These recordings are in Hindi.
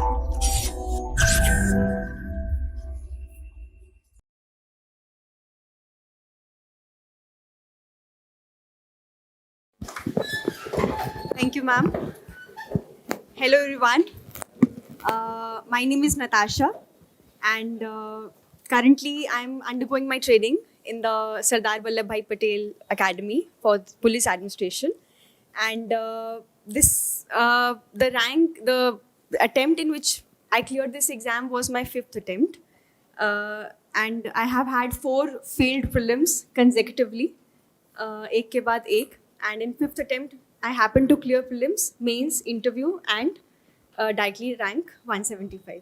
Thank you, ma'am. Hello, everyone. My name is Natasha, and currently I'm undergoing my training in the Sardar Vallabhbhai Patel Academy for Police Administration. And the attempt in which I cleared this exam was my fifth attempt. And I have had 4 failed prelims consecutively, एक के बाद एक. And in fifth attempt, I happened to clear prelims, mains, interview, and directly rank 175.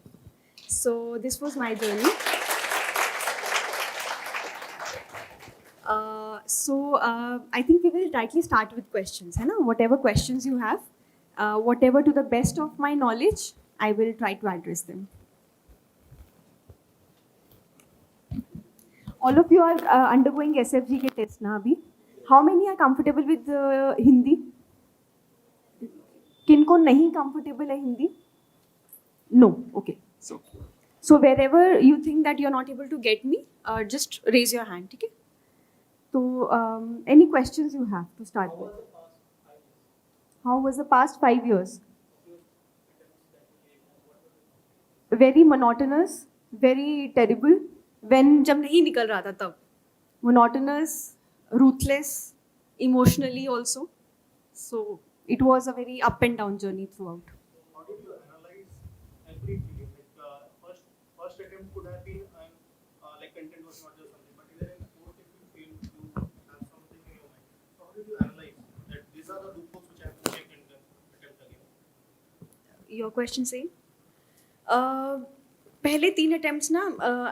So this was my journey. I think we will directly start with questions. है ना? Whatever questions you have, whatever to the best of my knowledge, I will try to address them. All of you are undergoing SFG के test ना अभी. How many are comfortable with Hindi? किनको नहीं comfortable है Hindi? No. Okay. So wherever you think that you're not able to get me, just raise your hand. ठीक है? So any questions you have to start with? How was the past 5 years? Very monotonous, very terrible. When जब नहीं निकल रहा था तब. Monotonous, ruthless, emotionally also. So it was a very up and down journey throughout. How did you analyze every film? Like first attempt could have been like content was not just something, but even in fourth if you fail, you have something in your mind. So how did you analyze that these are the loopholes which I have to check and then attempt again? Your question same? पहले 3 attempts ना,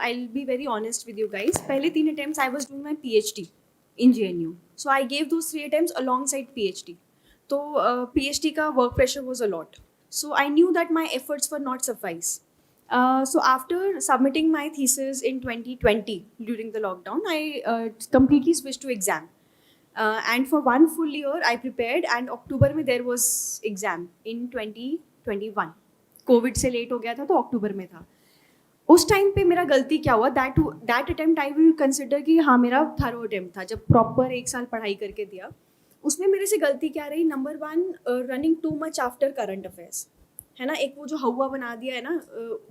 I'll be very honest with you guys. पहले 3 attempts I was doing my PhD in JNU. So I gave those 3 attempts alongside PhD. तो PhD का work pressure was a lot. So I knew that my efforts were not suffice. So after submitting my thesis in 2020 during the lockdown, I completely switched to exam. And for 1 full year, I prepared, and October में there was exam in 2021. Covid से लेट हो गया था तो अक्टूबर में था. उस टाइम पे मेरा गलती क्या हुआ, that attempt I will consider कि हाँ मेरा थरो अटेम्प्ट था, जब प्रॉपर 1 साल पढ़ाई करके दिया. उसमें मेरे से गलती क्या रही? Number 1, running too much after current affairs, है ना. एक वो जो हवा बना दिया है ना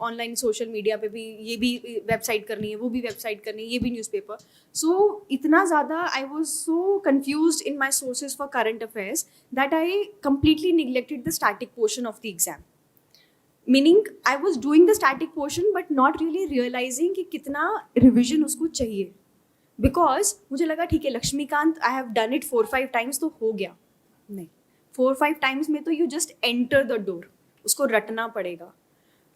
ऑनलाइन सोशल मीडिया पे भी, ये भी वेबसाइट करनी है, वो भी वेबसाइट करनी है, ये भी न्यूज़पेपर. सो इतना ज़्यादा I was so confuse in my sources for current affairs that I completely neglected the static portion of the exam. Meaning I was doing the static portion but not really realizing कि कितना रिविजन उसको चाहिए. बिकॉज मुझे लगा ठीक है Laxmikanth I have done it 4-5 times तो हो गया. नहीं, 4-5 टाइम्स में तो you just enter the door, उसको रटना पड़ेगा.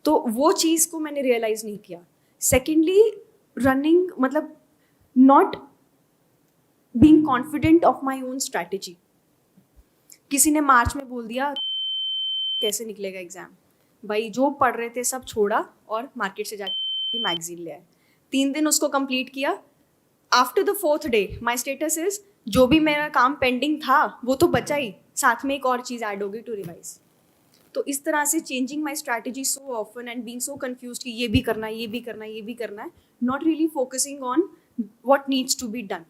तो वो चीज़ को मैंने रियलाइज नहीं किया. सेकेंडली, रनिंग मतलब not being confident of my own strategy. किसी ने मार्च में बोल दिया कैसे निकलेगा एग्जाम, भाई जो पढ़ रहे थे सब छोड़ा और मार्केट से जाके मैगजीन ले आए. 3 दिन उसको कंप्लीट किया. After the 4th day my status is जो भी मेरा काम पेंडिंग था वो तो बचा ही, साथ में एक और चीज़ ऐड होगी टू रिवाइज. तो इस तरह से changing my strategy so often and being so confuse कि ये भी करना है, ये भी करना है, ये भी करना है, not really focusing on what needs to be done.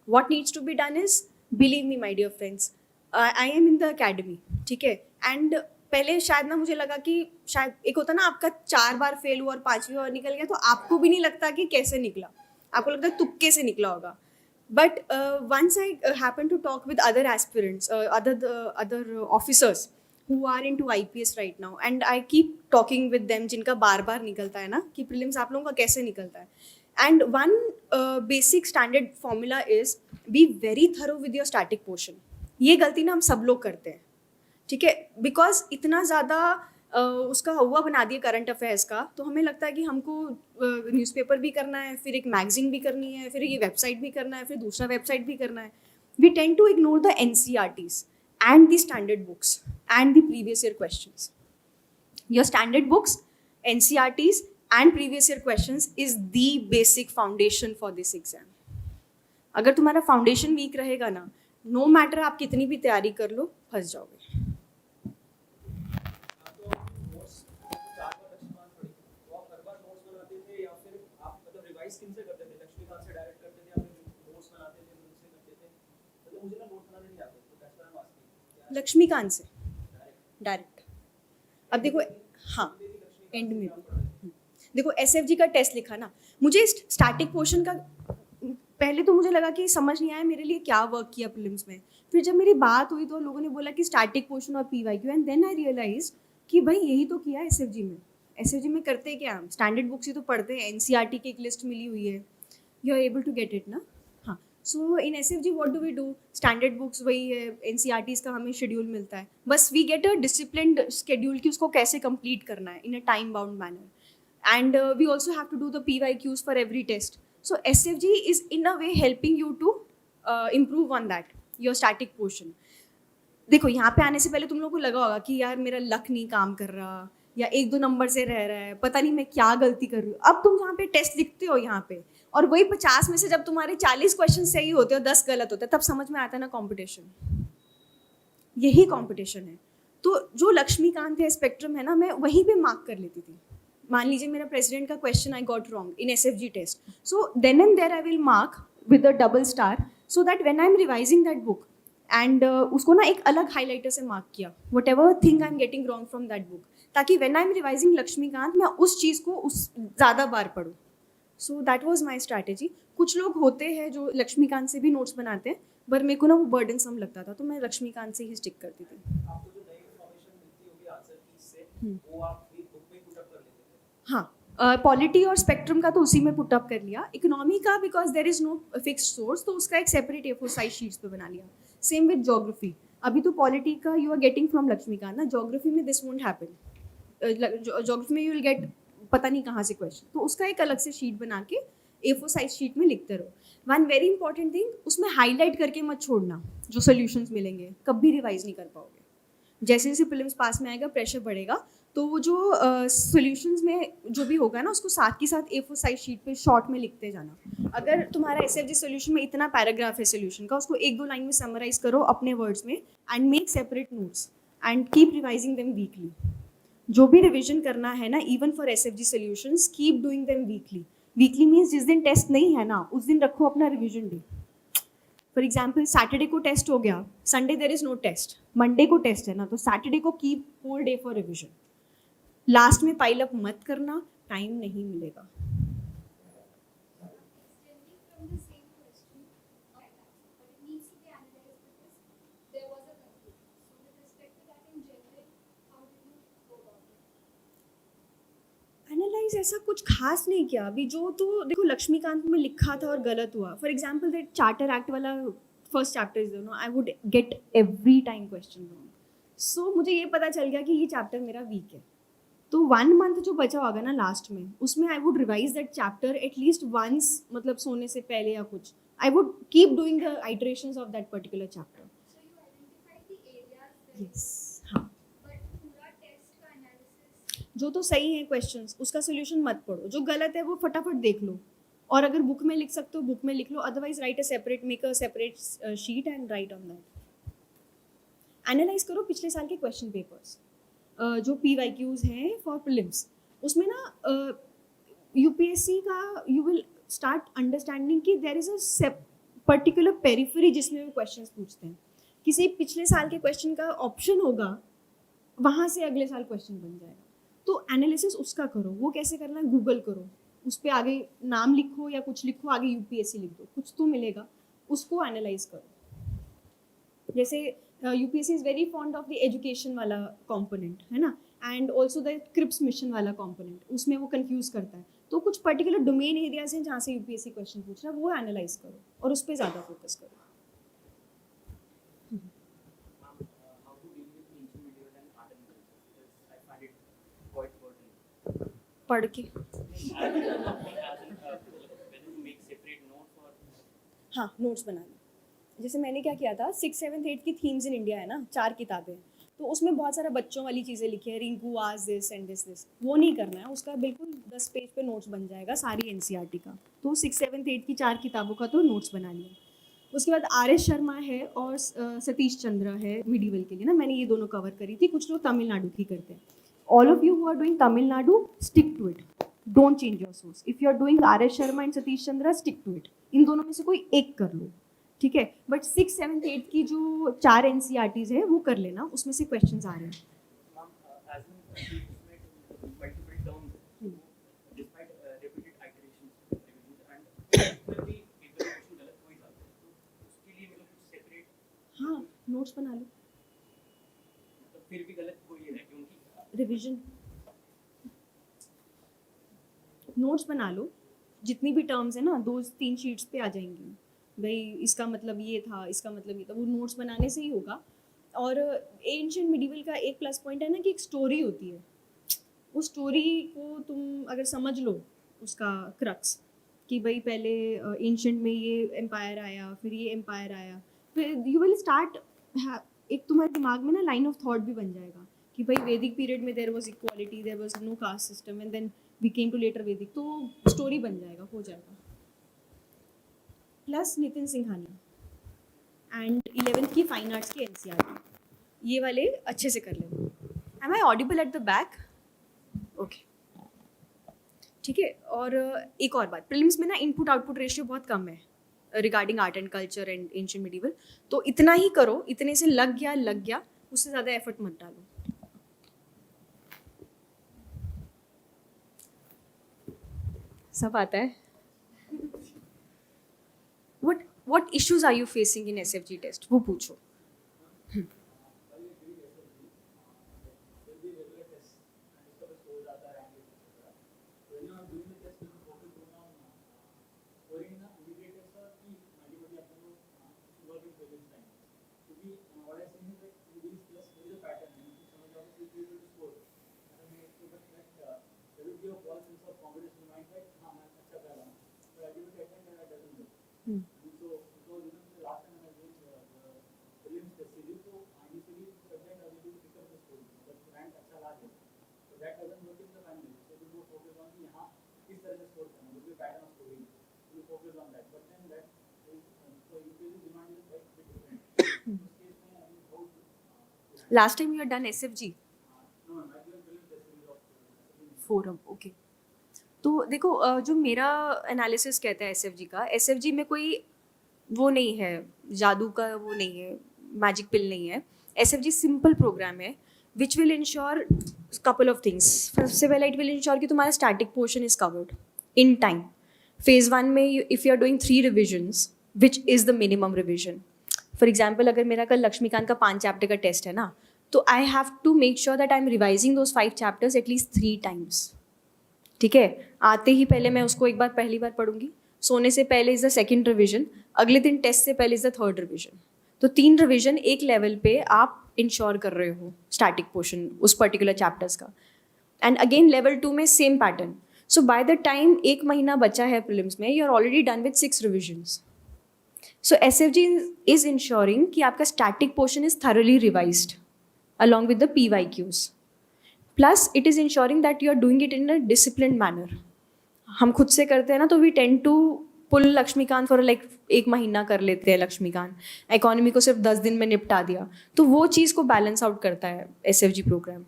What needs to be done is, believe me my dear friends, I am in the academy, ठीक है. एंड पहले शायद ना मुझे लगा कि शायद एक होता ना आपका 4 बार फेल हुआ और 5वीं बार निकल गया तो आपको भी नहीं लगता कि कैसे निकला, आपको लगता है तुक्के से निकला होगा. But once I happen to talk with other aspirants, other officers who are into IPS right now, and I keep talking with them जिनका बार बार निकलता है ना कि प्रीलिम्स आप लोगों का कैसे निकलता है. And one basic standard formula is be very thorough with your static portion. ये गलती ना हम सब लोग करते हैं, ठीक है. बिकॉज इतना ज़्यादा उसका हुआ बना दिया करंट अफेयर्स का, तो हमें लगता है कि हमको न्यूज़पेपर भी करना है, फिर एक मैगजीन भी करनी है, फिर ये वेबसाइट भी करना है, फिर दूसरा वेबसाइट भी करना है. We tend to ignore the NCERTs and the standard books and the previous year questions. Your standard books, NCERTs and previous year questions is the basic foundation for this exam. अगर तुम्हारा फाउंडेशन वीक रहेगा ना, नो मैटर आप कितनी भी तैयारी कर लो, फंस जाओगे. लक्ष्मीकांत से डायरेक्ट। अब देखो, हाँ एंड में भी देखो एसएफजी का टेस्ट लिखा ना, मुझे स्टैटिक पोर्शन का पहले तो मुझे लगा कि समझ नहीं आया मेरे लिए क्या वर्क किया प्रीलिम्स में। फिर जब मेरी बात हुई तो लोगों ने बोला कि स्टैटिक पोर्शन और PYQ, and then I realize कि भाई यही तो किया एसएफजी में। एसएफजी में करते क्या हम, स्टैंडर्ड बुक्स ही तो पढ़ते हैं, एनसीईआरटी की एक लिस्ट मिली हुई है, you are able to get it ना। हाँ, so in SFG what do we do, standard books वही है, एनसीईआरटीज़ का हमें शेड्यूल मिलता है, बस we get a disciplined schedule कि उसको कैसे कंप्लीट करना है in a time bound manner, and we also have to do the PYQs for every test. So SFG is in a way helping you to improve on that, your static portion. देखो यहाँ पे आने से पहले तुम लोगों को लगा होगा कि यार मेरा लक नहीं काम कर रहा, या एक दो नंबर से रह रहा है, पता नहीं मैं क्या गलती कर रही हूँ। अब तुम यहाँ पे टेस्ट लिखते हो यहाँ पे, और वही 50 में से जब तुम्हारे 40 क्वेश्चन सही होते हो 10 गलत होते हैं, तब समझ में आता है ना कंपटीशन, यही कंपटीशन है। तो जो लक्ष्मीकांत है, स्पेक्ट्रम है ना, मैं वहीं पे मार्क कर लेती थी। मान लीजिए मेरा प्रेसिडेंट का question I got wrong in SFG test, so then and there I will mark with a double star, so that when I am revising that book and उसको ना एक अलग हाईलाइटर से मार्क किया, whatever thing I am getting wrong from that book, ताकि when I am revising Laxmikant मैं उस चीज़ को उस ज़्यादा बार पढ़ूँ। So that was my strategy. कुछ लोग होते हैं जो लक्ष्मीकांत से भी नोट्स बनाते हैं, पर मेरे को ना वो बर्डन सम लगता था, तो मैं लक्ष्मीकांत से ही स्टिक करती थी। आपको जो नई इन्फॉर्मेशन मिलती होगी आंसर की से, वो आप भी बुक में पुट अप कर लेते थे? हाँ, पॉलिटी और स्पेक्ट्रम का तो उसी में पुट अप कर लिया। इकोनॉमी का because there is no fixed source, तो उसका एक सेपरेट ए4 साइज शीट्स पे बना लिया। सेम विद ज्योग्राफी, अभी तो पॉलिटी का you are getting from Laxmikanth ना, ज्योग्राफी में दिस वोंट हैपन। ज्योग्राफी में यू विल गेट पता नहीं कहाँ से क्वेश्चन, तो उसका एक अलग से शीट बना के A4 साइज शीट में लिखते रहो। वन वेरी इंपॉर्टेंट थिंग, उसमें हाईलाइट करके मत छोड़ना जो सोल्यूशंस मिलेंगे, कभी रिवाइज नहीं कर पाओगे। जैसे जैसे प्रीलिम्स पास में आएगा प्रेशर बढ़ेगा, तो वो जो सोल्यूशंस में जो भी होगा ना, उसको साथ के साथ A4 साइज शीट पे शॉर्ट में लिखते जाना। अगर तुम्हारा एसएफजी सोल्यूशन में इतना पैराग्राफ है सोल्यूशन का, उसको एक दो लाइन में समराइज करो अपने वर्ड्स में, and make separate notes and keep revising them weekly. जो भी रिविजन करना है ना, even for SFG solutions, keep doing them weekly. Weekly means जिस दिन टेस्ट नहीं है ना, उस दिन रखो अपना revision day. For example Saturday को टेस्ट हो गया, Sunday there is no test, Monday को टेस्ट है ना, तो सैटरडे को keep whole day for revision. Last में पाइल अप मत करना, टाइम नहीं मिलेगा। एनालाइज ऐसा कुछ खास नहीं किया अभी, जो तो देखो लक्ष्मीकांत में लिखा था और गलत हुआ। For example that charter act वाला first chapter is no, I would get every time question wrong. So मुझे ये पता चल गया कि ये चैप्टर मेरा वीक है, तो 1 मंथ जो बचा होगा ना लास्ट में, उसमें I would revise that chapter at least once, मतलब सोने से पहले या कुछ। I would keep doing the iterations of that particular chapter. Yes, हाँ। जो तो सही है क्वेश्चंस, उसका सोल्यूशन मत पढ़ो, जो गलत है वो फटाफट देख लो, और अगर बुक में लिख सकते हो बुक में लिख लो, otherwise write a separate, make a separate sheet and write on that. Analyse करो पिछले साल के क्वेश्चन पेपर्स, जो PYQs हैं फॉर प्रीलिम्स, उसमें ना यूपीएससी का यू विल स्टार्ट अंडरस्टैंडिंग कि there is a particular periphery जिसमें वो क्वेश्चंस पूछते हैं। किसी पिछले साल के क्वेश्चन का ऑप्शन होगा, वहाँ से अगले साल क्वेश्चन बन जाएगा, तो एनालिसिस उसका करो। वो कैसे करना है, गूगल करो, उस पर आगे नाम लिखो या कुछ लिखो, आगे यूपीएससी लिख दो, कुछ तो मिलेगा, उसको एनालाइज करो। जैसे UPSC is very fond of the education वाला कॉम्पोनेंट है ना, and also the Cripps mission वाला कॉम्पोनेंट, उसमें वो कंफ्यूज करता है। तो कुछ पर्टिकुलर डोमेन एरियाज हैं जहाँ से यूपीएससी क्वेश्चन पूछ रहा है, वो एनालाइज करो और उस पर ज़्यादा फोकस करो। पढ़ के हाँ नोट्स बनाना। जैसे मैंने क्या किया था, 6, 7, 8 की थीम्स इन इंडिया है ना, 4 किताबें, तो उसमें बहुत सारा बच्चों वाली चीज़ें लिखी है, रिंकू आज दिस एंड दिस, वो नहीं करना है। उसका बिल्कुल 10 पेज पे नोट्स बन जाएगा सारी एनसीईआरटी का। तो 6, 7, 8 की 4 किताबों का तो नोट्स बना लिया। उसके बाद RS शर्मा है और सतीश चंद्र है मिडीवल के लिए ना, मैंने ये दोनों कवर करी थी। कुछ लोग तमिलनाडु की करते हैं। All of you who are doing Tamil Nadu, stick to it, don't change your source. If you are doing RS Sharma and Satish Chandra, stick to it. इन दोनों में से कोई एक कर लो, ठीक है, बट 6, 7, 8 की जो 4 NCERTs है वो कर लेना, उसमें से क्वेश्चंस आ रहे हैं. मैम एज इन उसमें multiple terms despite repeated iterations revision and उसमें भी एक दो क्वेश्चन गलत हो ही जाते हैं, तो उसके लिए मतलब कुछ सेपरेट हाँ, नोट्स बना लो, मतलब फिर भी गलत हो ही है क्योंकि रिवीजन नोट्स बना लो, जितनी भी टर्म्स है ना 2-3 शीट्स पे आ जाएंगी, भाई इसका मतलब ये था, इसका मतलब ये था, वो नोट्स बनाने से ही होगा. और एंशिएंट मिडिवल का एक प्लस पॉइंट है ना कि एक स्टोरी होती है, उस स्टोरी को तुम अगर समझ लो, उसका क्रक्स कि भाई पहले एंशिएंट में ये एम्पायर आया, फिर ये एम्पायर आया, फिर यू विल स्टार्ट, एक तुम्हारे दिमाग में ना लाइन ऑफ थॉट भी बन जाएगा कि भाई वैदिक पीरियड में there was equality, there was no caste system and then we came to later Vedic, तो स्टोरी बन जाएगा, हो जाएगा. Plus Nitin Singhania and 11th की फाइन आर्ट्स की NCERT, ये वाले अच्छे से कर लेना. Am I audible at the back? Okay, ठीक है. और एक और बात, प्रीलिम्स में ना इनपुट आउटपुट रेशियो बहुत कम है regarding art and culture and ancient medieval, तो इतना ही करो, इतने से लग गया, उससे ज़्यादा एफर्ट मत डालो. सब आता है. what issues are you facing in SFG test, वो पूछो. Last time you had done SFG forum, okay. तो देखो जो मेरा एनालिसिस कहता है SFG का, SFG में कोई वो नहीं है, जादू का वो नहीं है, मैजिक पिल नहीं है. SFG सिंपल प्रोग्राम है which will ensure couple of things. सबसे पहले इट विल इंश्योर कि तुम्हारा static portion is covered in time. Phase 1 में if you are doing 3 revisions which is the minimum revision. For example अगर मेरा कल लक्ष्मीकांत का 5 चैप्टर का टेस्ट है ना, तो I have to make sure that I am revising those 5 chapters at least 3 times. ठीक है, आते ही पहले मैं उसको एक बार पहली बार पढ़ूंगी, सोने से पहले इज़ द सेकेंड रिविजन, अगले दिन टेस्ट से पहले इज़ द थर्ड रिविजन. तो 3 रिविजन एक लेवल पे आप इंश्योर कर रहे हो स्टैटिक पोर्शन उस पर्टिकुलर चैप्टर्स का. एंड अगेन लेवल 2 में same pattern. So by the time 1 महीना बचा है प्रीलिम्स में, you are already done with 6 revisions. So SFG is ensuring कि आपका static portion is thoroughly revised along with the PYQs. Plus, it is ensuring that you are doing it in a disciplined manner. हम खुद से करते हैं ना, तो we tend to pull Laxmikant for like 1 महीना कर लेते हैं लक्ष्मीकांत, इकोनॉमी को सिर्फ 10 दिन में निपटा दिया, तो वो चीज़ को बैलेंस आउट करता है SFG प्रोग्राम.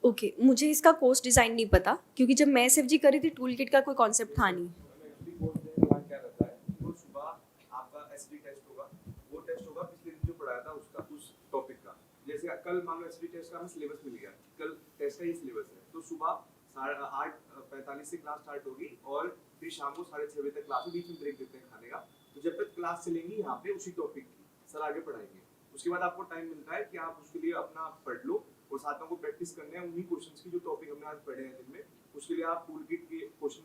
ओके, मुझे इसका कोर्स डिज़ाइन नहीं पता, क्योंकि जब मैं SFG करी थी टूल किट का कोई कॉन्सेप्ट था नहीं. क्या रहता है वो सुबह आपका एसडी टेस्ट होगा, वो टेस्ट होगा पिछले दिन जो पढ़ाया था उसका, उस टॉपिक का. जैसे कल मान लो एसडी टेस्ट का हमें सिलेबस मिल गया, कल टेस्ट का ही सिलेबस है, तो सुबह 8:45 से क्लास स्टार्ट होगी और फिर शाम को 6:30 बजे तक क्लास में, बीच में ब्रेक देते हैं खाने का. तो जब तक क्लास चलेंगी यहाँ पे उसी टॉपिक की सर आगे पढ़ाएंगे. उसके बाद आपको टाइम मिलता है कि आप उसके लिए अपना पढ़ लो और साथ में आपको प्रैक्टिस करने हैं उन्हीं क्वेश्चंस की जो टॉपिक हमने आज पढ़े हैं दिन में। उसके लिए आप टूल किट के क्वेश्चन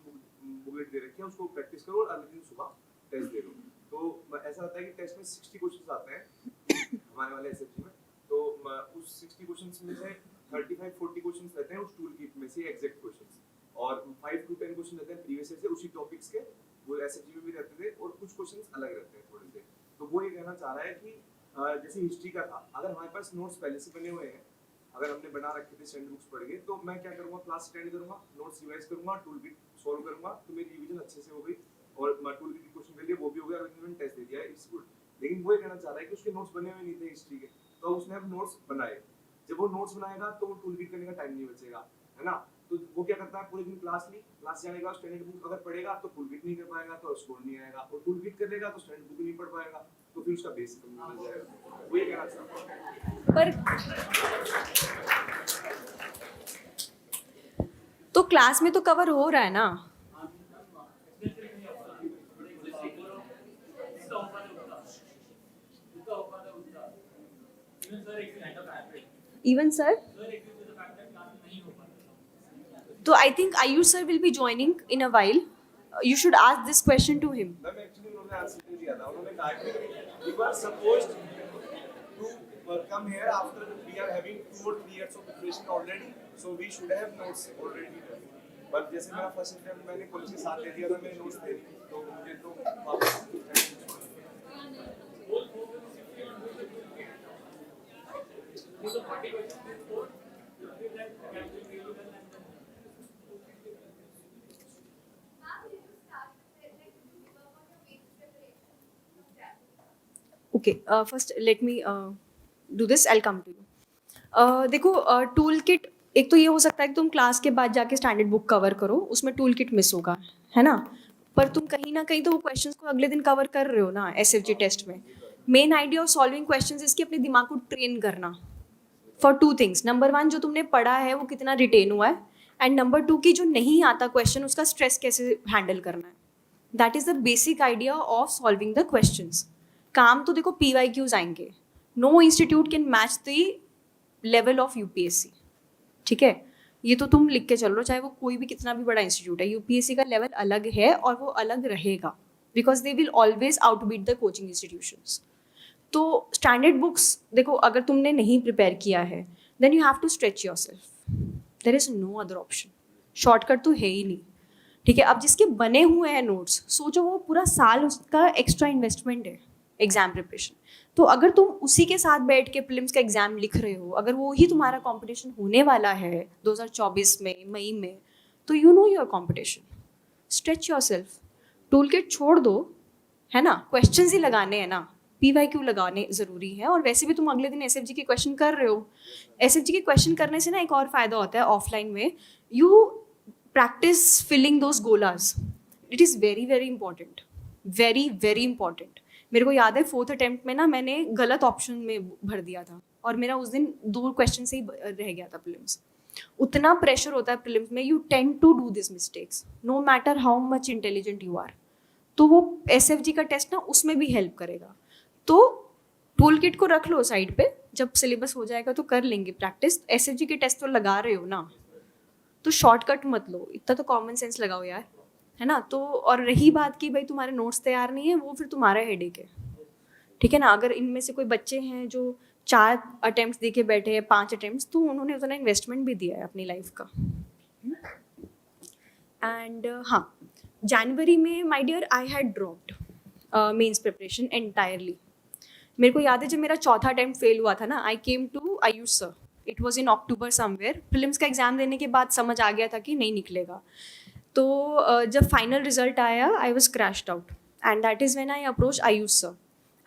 बुकलेट दे रखे हैं, उसको प्रैक्टिस करो और अगले दिन सुबह टेस्ट दे दो। तो ऐसा होता है कि टेस्ट में 60 क्वेश्चंस आते हैं हमारे वाले एसएफजी में, तो उस 60 क्वेश्चंस में से 35-40 क्वेश्चंस रहते हैं उस टूल किट में से एग्जैक्ट क्वेश्चंस, और 5 to 10 क्वेश्चन रहते हैं प्रीवियस ईयर से उसी टॉपिक्स के, वो एसएफजी में भी रहते थे, और कुछ क्वेश्चंस अलग रहते हैं थोड़े से। तो वो ये कहना चाह रहा है कि जैसे हिस्ट्री का था, अगर हमारे पास नोट्स पहले से बने हुए हैं, अगर हमने बना रखे थे स्टैंडर्ड बुक्स पढ़ के, तो मैं क्या करूंगा, क्लास अटेंड करूंगा, नोट्स रिवाइज करूंगा, टूल किट सॉल्व करूंगा, तो मेरी रिवीजन अच्छे से हो गई और मैं टूल किट क्वेश्चन के लिए वो भी हो गया, और मैंने टेस्ट दे दिया है, इट्स गुड। लेकिन वो ये कहना चाह रहा है कि उसके नोट्स बने हुए नहीं थे हिस्ट्री के, तो उसने अब नोट्स बनाए। जब वो नोट्स बनाएगा तो वो टूल किट करने का टाइम नहीं बचेगा, है ना। तो वो क्या करता है, पूरे दिन क्लास ली, क्लास जाने के बाद स्टैंडर्ड बुक अगर पढ़ेगा तो टूल किट नहीं कर पाएगा, तो स्कोर नहीं आएगा, और टूल किट कर लेगा तो स्टैंडर्ड बुक नहीं पढ़ पाएगा, तो फिर उसका बेसिक कमजोर हो जाएगा। वो ये कहना चाहता है। तो क्लास में तो कवर हो रहा है ना। इवन सर, तो I think Ayush sir will be joining in a while, you should ask this question to him. Ma'am actually उन्होंने आंसर नहीं दिया था, उन्होंने कहा कि you are supposed to come here after we are having 2 or 3 years of preparation already, so we should have notes already. But जैसे मेरा फर्स्ट अटेम्प्ट मैंने कॉलेज के साथ दे दिया था, मेरे नोट्स थे नहीं, तो मुझे तो वापस okay, first let me do this, I come to you. देखो, टूल किट एक तो ये हो सकता है कि तुम क्लास के बाद जाके स्टैंडर्ड बुक कवर करो, उसमें टूल किट मिस होगा, है ना, पर तुम कहीं ना कहीं तो वो क्वेश्चंस को अगले दिन कवर कर रहे हो ना एसएफजी टेस्ट में। Main idea of solving questions इसकी अपने दिमाग को ट्रेन करना फॉर 2 things। नंबर 1, जो तुमने पढ़ा है वो कितना रिटेन हुआ है, एंड नंबर 2 की जो नहीं आता क्वेश्चन उसका स्ट्रेस कैसे हैंडल करना है। That is the basic idea of solving the questions. काम तो देखो PYQs आएंगे, no institute can match the level of UPSC, ठीक है, ये तो तुम लिख के चल लो, चाहे वो कोई भी कितना भी बड़ा इंस्टीट्यूट है, यूपीएससी का लेवल अलग है और वो अलग रहेगा, because they will always outbeat the coaching institutions. तो स्टैंडर्ड बुक्स देखो, अगर तुमने नहीं प्रिपेयर किया है then you have to stretch yourself, there is no other option, shortcut तो है ही नहीं, ठीक है। अब जिसके बने हुए हैं नोट्स, सोचो वो पूरा साल उसका एक्स्ट्रा इन्वेस्टमेंट है एग्जाम प्रिपरेशन, तो अगर तुम उसी के साथ बैठ के प्रीलिम्स का एग्जाम लिख रहे हो, अगर वो ही तुम्हारा कंपटीशन होने वाला है 2024 में मई में, तो you know your competition, stretch yourself, tool kit छोड़ दो, है ना, क्वेश्चंस ही लगाने हैं ना, PYQ लगाने ज़रूरी है, और वैसे भी तुम अगले दिन एसएफजी के क्वेश्चन कर रहे हो। एसएफजी के क्वेश्चन करने से ना एक और फ़ायदा होता है ऑफलाइन में, यू प्रैक्टिस फिलिंग दोज गोलाज, it is very very important, very very important. मेरे को याद है 4th अटेम्प्ट में ना मैंने गलत ऑप्शन में भर दिया था, और मेरा उस दिन 2 क्वेश्चन से ही रह गया था प्रीलिम्स। उतना प्रेशर होता है प्रीलिम्स में, you tend to do this mistakes no matter how much intelligent you are, तो वो एसएफजी का टेस्ट ना उसमें भी हेल्प करेगा। तो टूल किट को रख लो साइड पे, जब सिलेबस हो जाएगा तो कर लेंगे प्रैक्टिस, एसएफजी के टेस्ट तो लगा रहे हो ना, तो शॉर्टकट मत लो, इतना तो कॉमन सेंस लगाओ यार, है ना। तो और रही बात कि भाई तुम्हारे नोट्स तैयार नहीं है, वो फिर तुम्हारा हेडेक है, ठीक है ना। अगर इनमें से कोई बच्चे हैं जो 4 अटेम्प्ट दे के बैठे हैं, 5 अटेम्प्ट, तो उन्होंने उतना इन्वेस्टमेंट भी दिया है अपनी लाइफ का। एंड हाँ, जनवरी में my dear I had dropped mains preparation entirely. मेरे को याद है जब मेरा 4था अटेम्प्ट फेल हुआ था ना, I came to Ayush sir, it was in October somewhere, prelims का एग्जाम देने के बाद समझ आ गया था कि नहीं निकलेगा। तो जब फाइनल रिजल्ट आया, I was crashed out, and that is when I approach Ayush sir,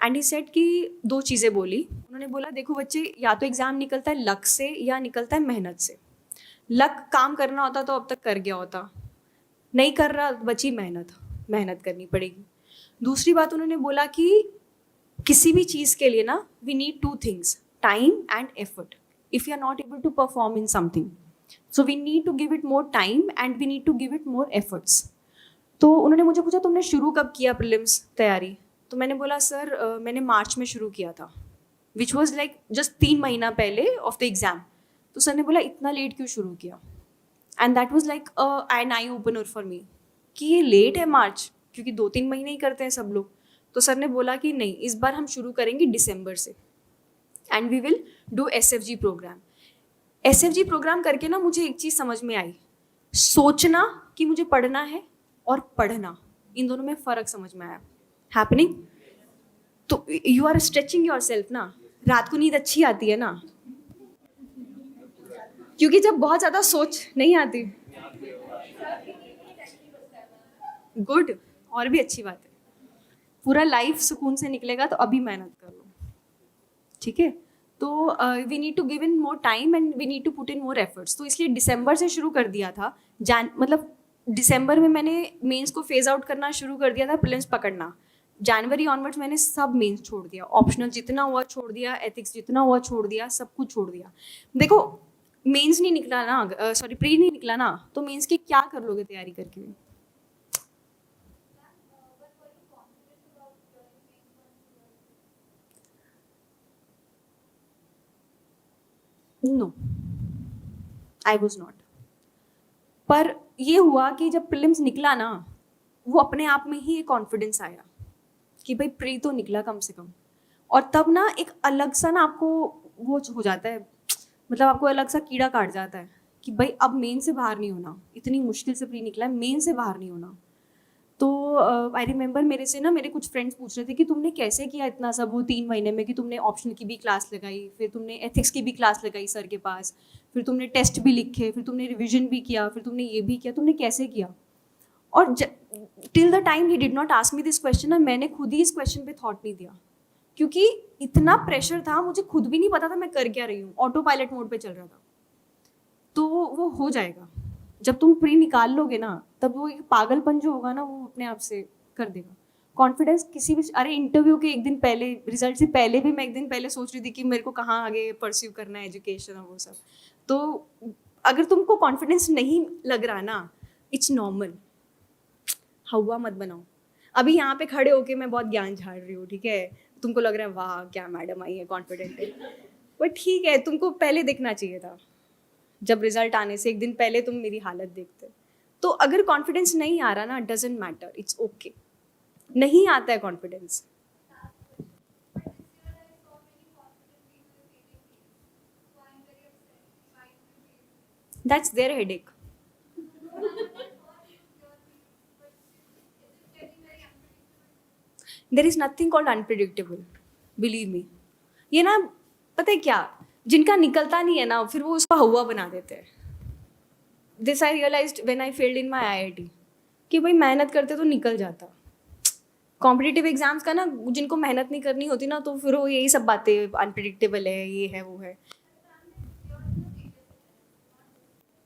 and he said कि 2 चीज़ें बोली। उन्होंने बोला देखो बच्चे, या तो एग्ज़ाम निकलता है लक से या निकलता है मेहनत से। लक काम करना होता तो अब तक कर गया होता, नहीं कर रहा, बची मेहनत, मेहनत करनी पड़ेगी। दूसरी बात उन्होंने बोला कि किसी भी चीज़ के लिए ना we need 2 things, time and effort, if you are not able to perform in something, so we need to give it more time and we need to give it more efforts. तो उन्होंने मुझे पूछा तुमने शुरू कब किया प्रीलिम्स तैयारी, तो मैंने बोला सर मैंने मार्च में शुरू किया था, विच वॉज लाइक जस्ट 3 महीना पहले ऑफ द एग्ज़ाम। तो तो सर ने बोला इतना लेट क्यों शुरू किया, and that was like an eye opener for me कि ये लेट है मार्च, क्योंकि 2-3 महीने ही करते हैं सब लोग। तो सर ने बोला कि नहीं, इस बार हम शुरू करेंगे दिसंबर से, and we will do SFG programme. SFG programme करके ना मुझे एक चीज़ समझ में आई, सोचना कि मुझे पढ़ना है और पढ़ना, इन दोनों में फ़र्क समझ में आया। हैपनिंग, तो you are stretching yourself ना, रात को नींद अच्छी आती है ना, क्योंकि जब बहुत ज़्यादा सोच नहीं आती। गुड, और भी अच्छी बात है, पूरा लाइफ सुकून से निकलेगा, तो अभी मेहनत कर लो, ठीक है। तो we need to give in more time and we need to put in more efforts. तो इसलिए दिसंबर से शुरू कर दिया था, मतलब दिसंबर में मैंने मेंस को फेज आउट करना शुरू कर दिया था, प्रीलिम्स पकड़ना। जनवरी ऑनवर्ड्स मैंने सब मेंस छोड़ दिया, ऑप्शनल जितना हुआ छोड़ दिया, एथिक्स जितना हुआ छोड़ दिया, सब कुछ छोड़ दिया। देखो मेंस नहीं निकला ना, सॉरी प्री नहीं निकला ना, तो मेंस की क्या कर लोगे तैयारी करके। No, I was not. पर ये हुआ कि जब प्रीलिम्स निकला ना, वो अपने आप में ही एक कॉन्फिडेंस आया कि भाई प्री तो निकला कम से कम। और तब ना एक अलग सा ना आपको वो हो जाता है, मतलब आपको अलग सा कीड़ा काट जाता है कि भाई अब मेन से बाहर नहीं होना, इतनी मुश्किल से प्री निकला है, मेन से बाहर नहीं होना। तो आई रिमेंबर मेरे से ना मेरे कुछ फ्रेंड्स पूछ रहे थे कि तुमने कैसे किया इतना सब वो 3 महीने में, कि तुमने ऑप्शनल की भी क्लास लगाई, फिर तुमने एथिक्स की भी क्लास लगाई सर के पास, फिर तुमने टेस्ट भी लिखे, फिर तुमने रिविजन भी किया, फिर तुमने ये भी किया, तुमने कैसे किया। और till the time he did not ask me this question ना, मैंने खुद ही इस क्वेश्चन पे थॉट नहीं दिया, क्योंकि इतना प्रेशर था, मुझे खुद भी नहीं पता था मैं कर क्या रही हूँ, ऑटो पायलट मोड पे चल रहा था। तो वो हो जाएगा, जब तुम प्री निकाल लोगे ना, तब वो एक पागलपन जो होगा ना, वो अपने आप से कर देगा। कॉन्फिडेंस किसी भी, अरे इंटरव्यू के एक दिन पहले, रिजल्ट से पहले भी मैं एक दिन पहले सोच रही थी कि मेरे को कहाँ आगे परस्यू करना है, एजुकेशन और वो सब। तो अगर तुमको कॉन्फिडेंस नहीं लग रहा ना, इट्स नॉर्मल, हवा मत बनाओ। अभी यहाँ पे खड़े होके मैं बहुत ज्ञान झाड़ रही हूँ, ठीक है, तुमको लग रहा है वाह क्या मैडम आई है, कॉन्फिडेंट है, बट ठीक है, तुमको पहले देखना चाहिए था, जब रिजल्ट आने से एक दिन पहले तुम मेरी हालत देखते। तो अगर कॉन्फिडेंस नहीं आ रहा ना, डजंट मैटर, इट्स ओके, नहीं आता है confidence. That's their headache. There is nothing called unpredictable, believe me. ये ना पता है क्या, जिनका निकलता नहीं है ना, फिर वो उसका हवा बना देते हैं। This I realised when I failed in my IIT कि भाई मेहनत करते तो निकल जाता। कॉम्पिटिटिव एग्जाम्स का ना, जिनको मेहनत नहीं करनी होती ना, तो फिर वो यही सब बातें अनप्रिडिक्टेबल है, ये है वो है।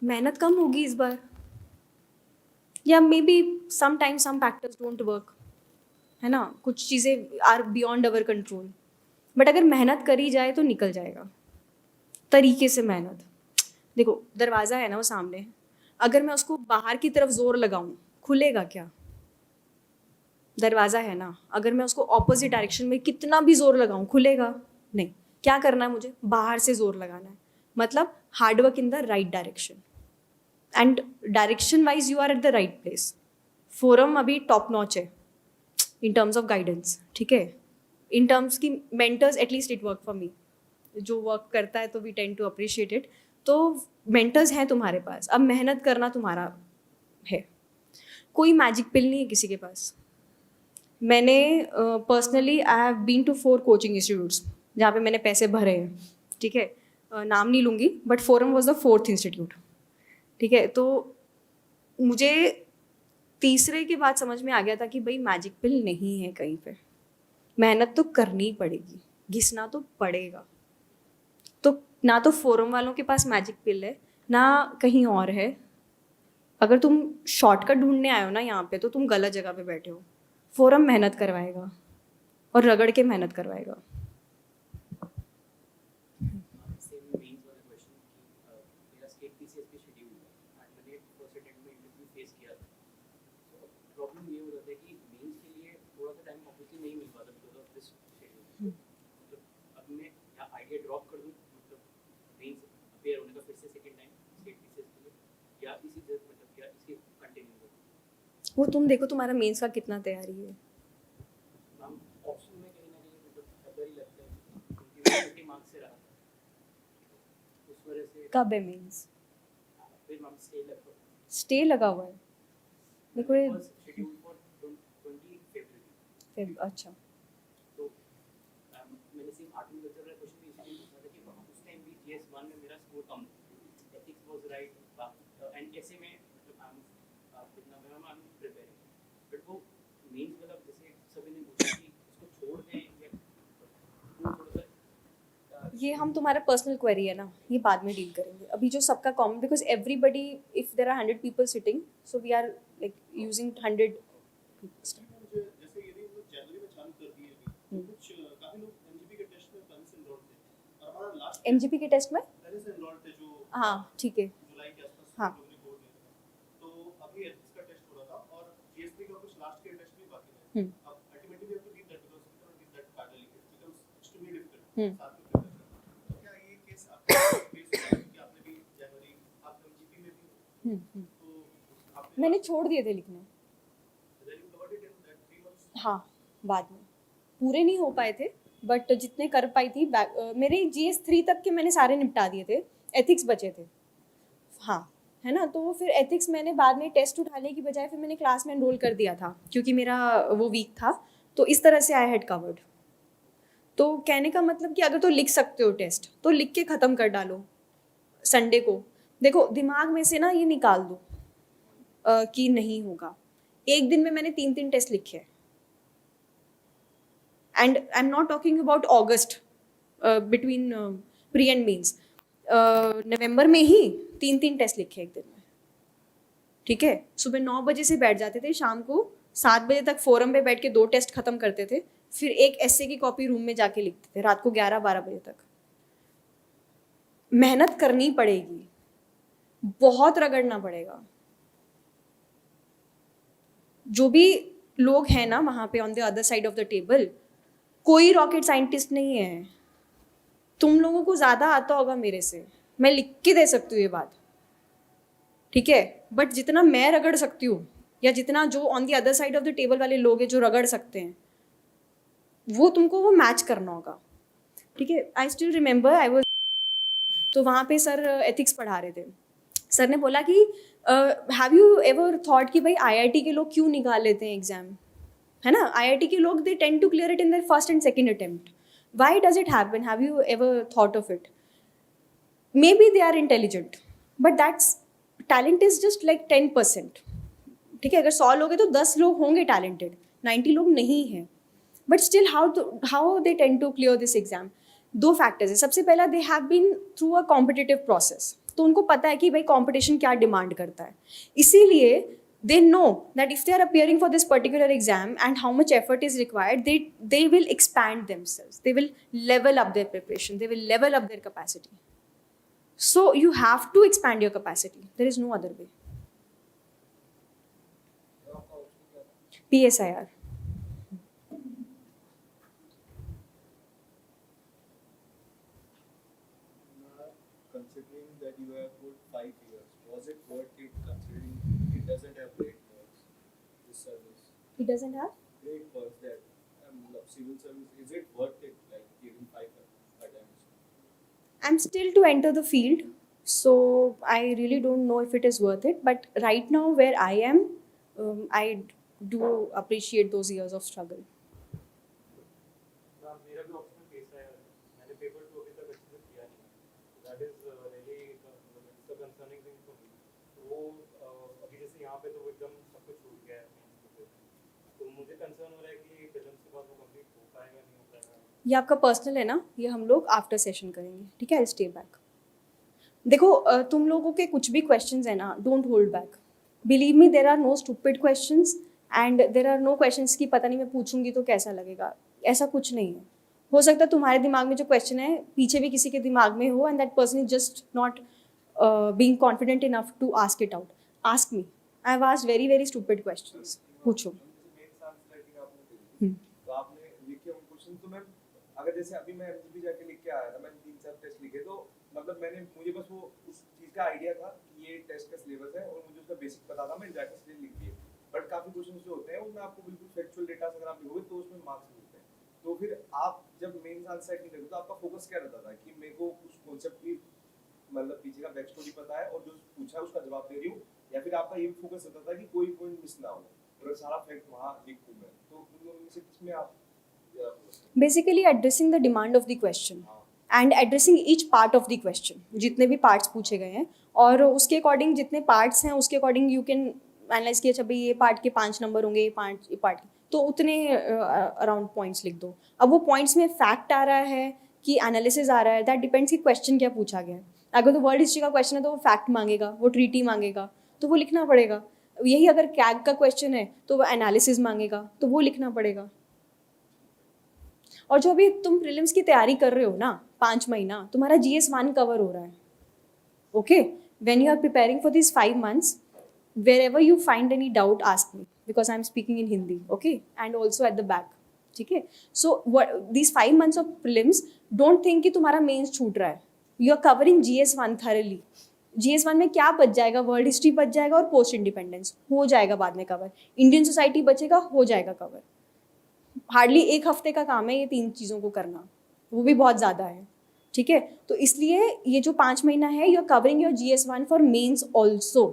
मेहनत कम होगी इस बार, या may be sometimes some factors don't work, है ना, कुछ चीज़ें are beyond our control. But अगर मेहनत करी जाए तो निकल जाएगा, तरीके से मेहनत। देखो दरवाज़ा है ना वो सामने, अगर मैं उसको बाहर की तरफ जोर लगाऊं, खुलेगा क्या? दरवाज़ा है ना, अगर मैं उसको ऑपोजिट डायरेक्शन में कितना भी जोर लगाऊं, खुलेगा नहीं। क्या करना है मुझे? बाहर से जोर लगाना है, मतलब hard work in the right direction, and direction wise you are at the right place. Forum अभी टॉप नॉच है इन टर्म्स ऑफ गाइडेंस, ठीक है, इन टर्म्स की mentors, at least it work for me, जो वर्क करता है तो we tend to appreciate it. तो मेंटर्स हैं तुम्हारे पास, अब मेहनत करना तुम्हारा है, कोई मैजिक पिल नहीं है किसी के पास। मैंने personally I have been to 4 coaching institutes जहाँ पे मैंने पैसे भरे हैं, ठीक है, नाम नहीं लूँगी, but forum was the 4th institute, ठीक है। तो मुझे तीसरे के बाद समझ में आ गया था कि भाई मैजिक पिल नहीं है कहीं पे, मेहनत तो करनी ही पड़ेगी, घिसना तो पड़ेगा। तो ना तो फोरम वालों के पास मैजिक पिल है, ना कहीं और है। अगर तुम शॉर्टकट ढूंढने आए हो ना यहाँ पे, तो तुम गलत जगह पे बैठे हो। फोरम मेहनत करवाएगा और रगड़ के मेहनत करवाएगा। सेम मेंस वाला क्वेश्चन कि मेरा स्टेट PCS पे शेड्यूल है एंड मैंने फर्स्ट अटेम्प्ट में इंटरव्यू फेस किया था। तो प्रॉब्लम ये हो जाता है कि मेंस के लिए थोड़ा सा टाइम ऑब्वियसली नहीं मिल पाता बिकॉज ऑफ दिस शेड्यूल। मतलब अब मैं या आइडिया ड्रॉप कर दूँ, मतलब मेंस अपेयर होने का वो तुम देखो तुम्हारा मेंस का कितना तैयारी है. मैम ऑप्शन में कहीं ना कहीं मतलब डर ही लगता है क्योंकि मैं 50 मार्क्स से रहा था उस वजह से कब है मेंस? फिर मैम स्टे लगभग स्टे लगा हुआ है. देखो ये शेड्यूल फॉर 20 फरवरी अच्छा. तो मैंने सेम आर्ट एंड कल्चर वाला क्वेश्चन भी इसीलिए पूछा था कि उस टाइम भी जीएस 1 में मेरा स्कोर कम था एथिक्स वाज राइट एंड ऐसे में मतलब आई एम प्रिपेयरिंग बट वो मेंस वाला जैसे सभी ने पूछा कि उसको छोड़ दें या वो थोड़ा सा ये हम तुम्हारा पर्सनल क्वेरी है ना, ये बाद में डील करेंगे. अभी जो सबका common, because everybody if there are 100 people sitting, so we are like using 100 people. मुझे जैसे यदि हम लोग जनवरी में चालू कर दिए अभी तो कुछ काफी लोग एमजीपी के टेस्ट में पहले से एनरोल थे और हमारा लास्ट एमजीपी के टेस्ट में पहले से एनरोल थे जो हाँ ठीक है. जुलाई के आसपास हाँ. लोगों ने कोड दिया था तो अभी एथिक्स का टेस्ट हो रहा था और जीएसपी का कुछ लास्ट के टेस्ट भी बाकी है. अब ultimately we have to give that because we can give that parallelly it becomes extremely difficult साथ में prepare करना. तो क्या ये केस आपका केस हुआ है कि आपने भी जनवरी आप एमजीपी में भी तो आपने मैंने छोड़ दिए थे लिखने. then you covered it in that 3 months. हाँ बाद में पूरे नहीं हो पाए थे बट जितने कर पाई थी मेरे GS3 तक के मैंने सारे निपटा दिए थे. एथिक्स बचे थे. हाँ है ना. तो फिर एथिक्स मैंने बाद में टेस्ट उठाने की बजाय फिर मैंने क्लास में एनरोल कर दिया था क्योंकि मेरा वो वीक था. तो इस तरह से आई हैड कवर्ड. तो कहने का मतलब कि अगर तो लिख सकते हो टेस्ट तो लिख के ख़त्म कर डालो संडे को. देखो दिमाग में से ना ये निकाल दो कि नहीं होगा. एक दिन में मैंने 3 टेस्ट लिखे हैं. And I am not talking about August between pre and mains. नवंबर में ही 3 टेस्ट लिखे एक दिन में. ठीक है. सुबह 9 बजे से बैठ जाते थे, शाम को 7 बजे तक फोरम पे बैठ के 2 टेस्ट खत्म करते थे. फिर एक एस्से की कॉपी रूम में जाके लिखते थे रात को 11-12 बजे तक. मेहनत करनी पड़ेगी, बहुत रगड़ना पड़ेगा. जो भी लोग हैं ना वहाँ पे on the other side of the table, कोई रॉकेट साइंटिस्ट नहीं है. तुम लोगों को ज़्यादा आता होगा मेरे से, मैं लिख के दे सकती हूँ ये बात. ठीक है. बट जितना मैं रगड़ सकती हूँ या जितना जो on the other side of the table वाले लोग हैं जो रगड़ सकते हैं, वो तुमको वो मैच करना होगा. ठीक है. आई स्टिल रिमेंबर आई वॉज, तो वहाँ पे सर एथिक्स पढ़ा रहे थे. सर ने बोला कि हैव यू एवर थॉट कि भाई आईआईटी के लोग क्यों निकाल लेते हैं एग्जाम, है ना. आईआईटी के लोग they tend to clear it in their first and second attempt. Why does it happen? Have you ever thought of it? May be they are intelligent but that's talent is just like 10%. ठीक है. अगर 100 लोग हैं तो 10 लोग होंगे टैलेंटेड, 90 लोग नहीं हैं. But still how they tend to clear this exam? 2 factors है. सबसे पहला, they have been through a competitive process. तो उनको पता है कि भाई कॉम्पिटिशन क्या डिमांड करता है. इसीलिए they know that if they are appearing for this particular exam and how much effort is required, they will expand themselves. They will level up their preparation. They will level up their capacity. So you have to expand your capacity. There is no other way. PSIR. Considering that you have put 5 years, was it worth it considering it doesn't have great perks, this service? It doesn't have? Great perks that civil service, is it worth it, like giving 5 attempts? I'm still to enter the field, so I really don't know if it is worth it. But right now, where I am, I do appreciate those years of struggle. मेरा भी ऑप्शनल केस है. मैंने पेपर 2 अभी तक अच्छे से किया नहीं. That is really it's a concerning thing for me. वो अभी जैसे यहाँ पे तो एकदम सब कुछ छूट गया है. तो मुझे कंसर्न हो रहा है कि प्रीलिम्स के बाद वो कंप्लीट हो पाएगा नहीं हो पाएगा. ये आपका पर्सनल है ना, ये हम लोग आफ्टर सेशन करेंगे. ठीक है. I stay back. देखो तुम लोगों के कुछ भी क्वेश्चंस है ना, don't hold back. Believe me, there are no stupid questions and there are no questions की पता नहीं मैं पूछूंगी तो कैसा लगेगा. ऐसा कुछ नहीं है. हो सकता है तुम्हारे दिमाग में जो क्वेश्चन है पीछे भी किसी के दिमाग में हो, and that person is just not being confident enough to ask it out. Ask me. I have asked very very stupid questions. पूछो. मेरे साथ राइटिंग आपने करी तो आपने लिखे उन क्वेश्चन. तो मैं अगर जैसे अभी मैं एमजीपी जाके लिख के आया था, मैंने 3-4 टेस्ट लिखे, तो मतलब मुझे बस वो उस चीज़ का आइडिया था कि ये टेस्ट का सिलेबस है और मुझे उसका बेसिक पता था, मैंने जाके सीधे लिख दिए. बट काफी क्वेश्चंस जो होते हैं उनमें आपको बिल्कुल फैक्चुअल डेटा अगर आप लिखोगे तो उसमें मार्क्स मिलते हैं। तो फिर आप जब मेंस आंसर नहीं करते तो आपका फोकस क्या रहता था कि मेरे को उस कॉन्सेप्ट की मतलब पीछे का बैक स्टोरी पता है और जो पूछा है उसका जवाब दे रही हूँ, या फिर आपका ये फोकस रहता था कि कोई पॉइंट मिस ना हो और सारा फैक्ट वहां लिख दूं मैं? तो उन दोनों में से किसमें आप ज्यादा focus करते basically addressing the demand of the question हैं? हाँ, and addressing each part of the question, जितने भी पार्ट्स पूछे गए हैं और उसके अकॉर्डिंग जितने पार्ट्स हैं उसके अकॉर्डिंग यू कैन एनालाइज किया, अच्छा भाई ये पार्ट के 5 नंबर होंगे, ये पार्ट के, तो उतने अराउंड पॉइंट्स लिख दो। अब वो पॉइंट्स में फैक्ट आ रहा है कि एनालिसिस आ रहा है, दैट डिपेंड्स कि क्वेश्चन क्या पूछा गया है। अगर तो वर्ल्ड हिस्ट्री का क्वेश्चन है तो वो फैक्ट मांगेगा, वो ट्रीटी मांगेगा, तो वो लिखना पड़ेगा। यही अगर कैग का क्वेश्चन है तो वो एनालिसिस मांगेगा, तो वो लिखना पड़ेगा। और जो अभी तुम प्रीलिम्स की तैयारी कर रहे हो ना 5 महीना, तुम्हारा GS1 कवर हो रहा है। Okay, when you are preparing for this 5 months, wherever you find any doubt ask me because I'm speaking in Hindi, okay, and also at the back, ठीक है। So what these 5 months of prelims, don't think कि तुम्हारा मेंस छूट रहा है। You are covering GS1 thoroughly। GS1 में क्या बच जाएगा, वर्ल्ड हिस्ट्री बच जाएगा और पोस्ट इंडिपेंडेंस हो जाएगा बाद में कवर, इंडियन सोसाइटी बचेगा, हो जाएगा कवर। हार्डली 1 हफ्ते का काम है ये 3 चीज़ों को करना, वो भी बहुत ज़्यादा है, ठीक है। तो इसलिए ये जो 5 महीना है, you are covering your GS1 for mains also.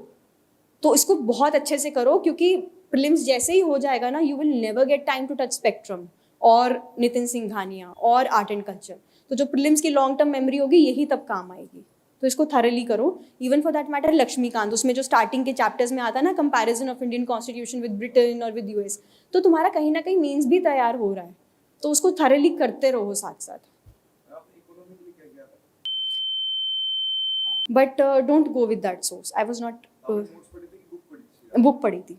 तो इसको बहुत अच्छे से करो, क्योंकि प्रीलिम्स जैसे ही हो जाएगा ना, you will never get time to touch spectrum और नितिन सिंघानिया और आर्ट एंड कल्चर। तो जो प्रीलिम्स की लॉन्ग टर्म मेमोरी होगी यही तब काम आएगी। तो इसको थरली करो। Even for that matter Laxmikanth, उसमें जो स्टार्टिंग के चैप्टर्स में आता है ना, comparison of Indian constitution with Britain और विद US, तो तुम्हारा कहीं ना कहीं मीन्स भी तैयार हो रहा है, तो उसको थरली करते रहो साथ साथ। आप इकोनॉमिकली क्या किया था? But don't go with that source. I was not, आपने नोट्स पढ़े थे कि बुक पढ़ी थी? बुक पढ़ी थी,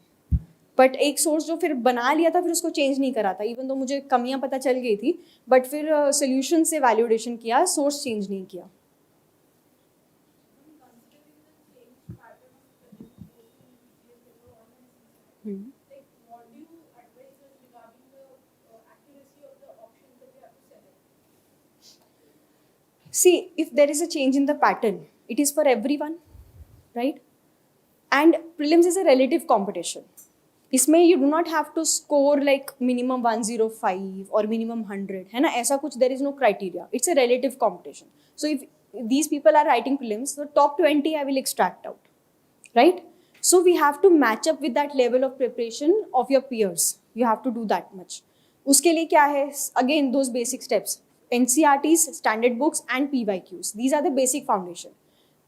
बट एक सोर्स जो फिर बना लिया था फिर उसको चेंज नहीं करा था। इवन तो मुझे कमियां पता चल गई थी, बट फिर सोल्यूशन से वैल्यूडेशन किया, सोर्स चेंज नहीं किया। Like, what do you advise us regarding the accuracy of the options that you have to select? See, if there is a change in the pattern, it is for everyone, right? And prelims is a relative competition. इसमें you do not have to score like minimum 105 or minimum 100, है ना? ऐसा कुछ there is no criteria. It's a relative competition. So if these people are writing prelims, so top 20 I will extract out, right? So we have to match up with that level of preparation of your peers. You have to do that much. उसके लिए क्या है? Again, those basic steps. NCERTs, standard books and PYQs. These are the basic foundation.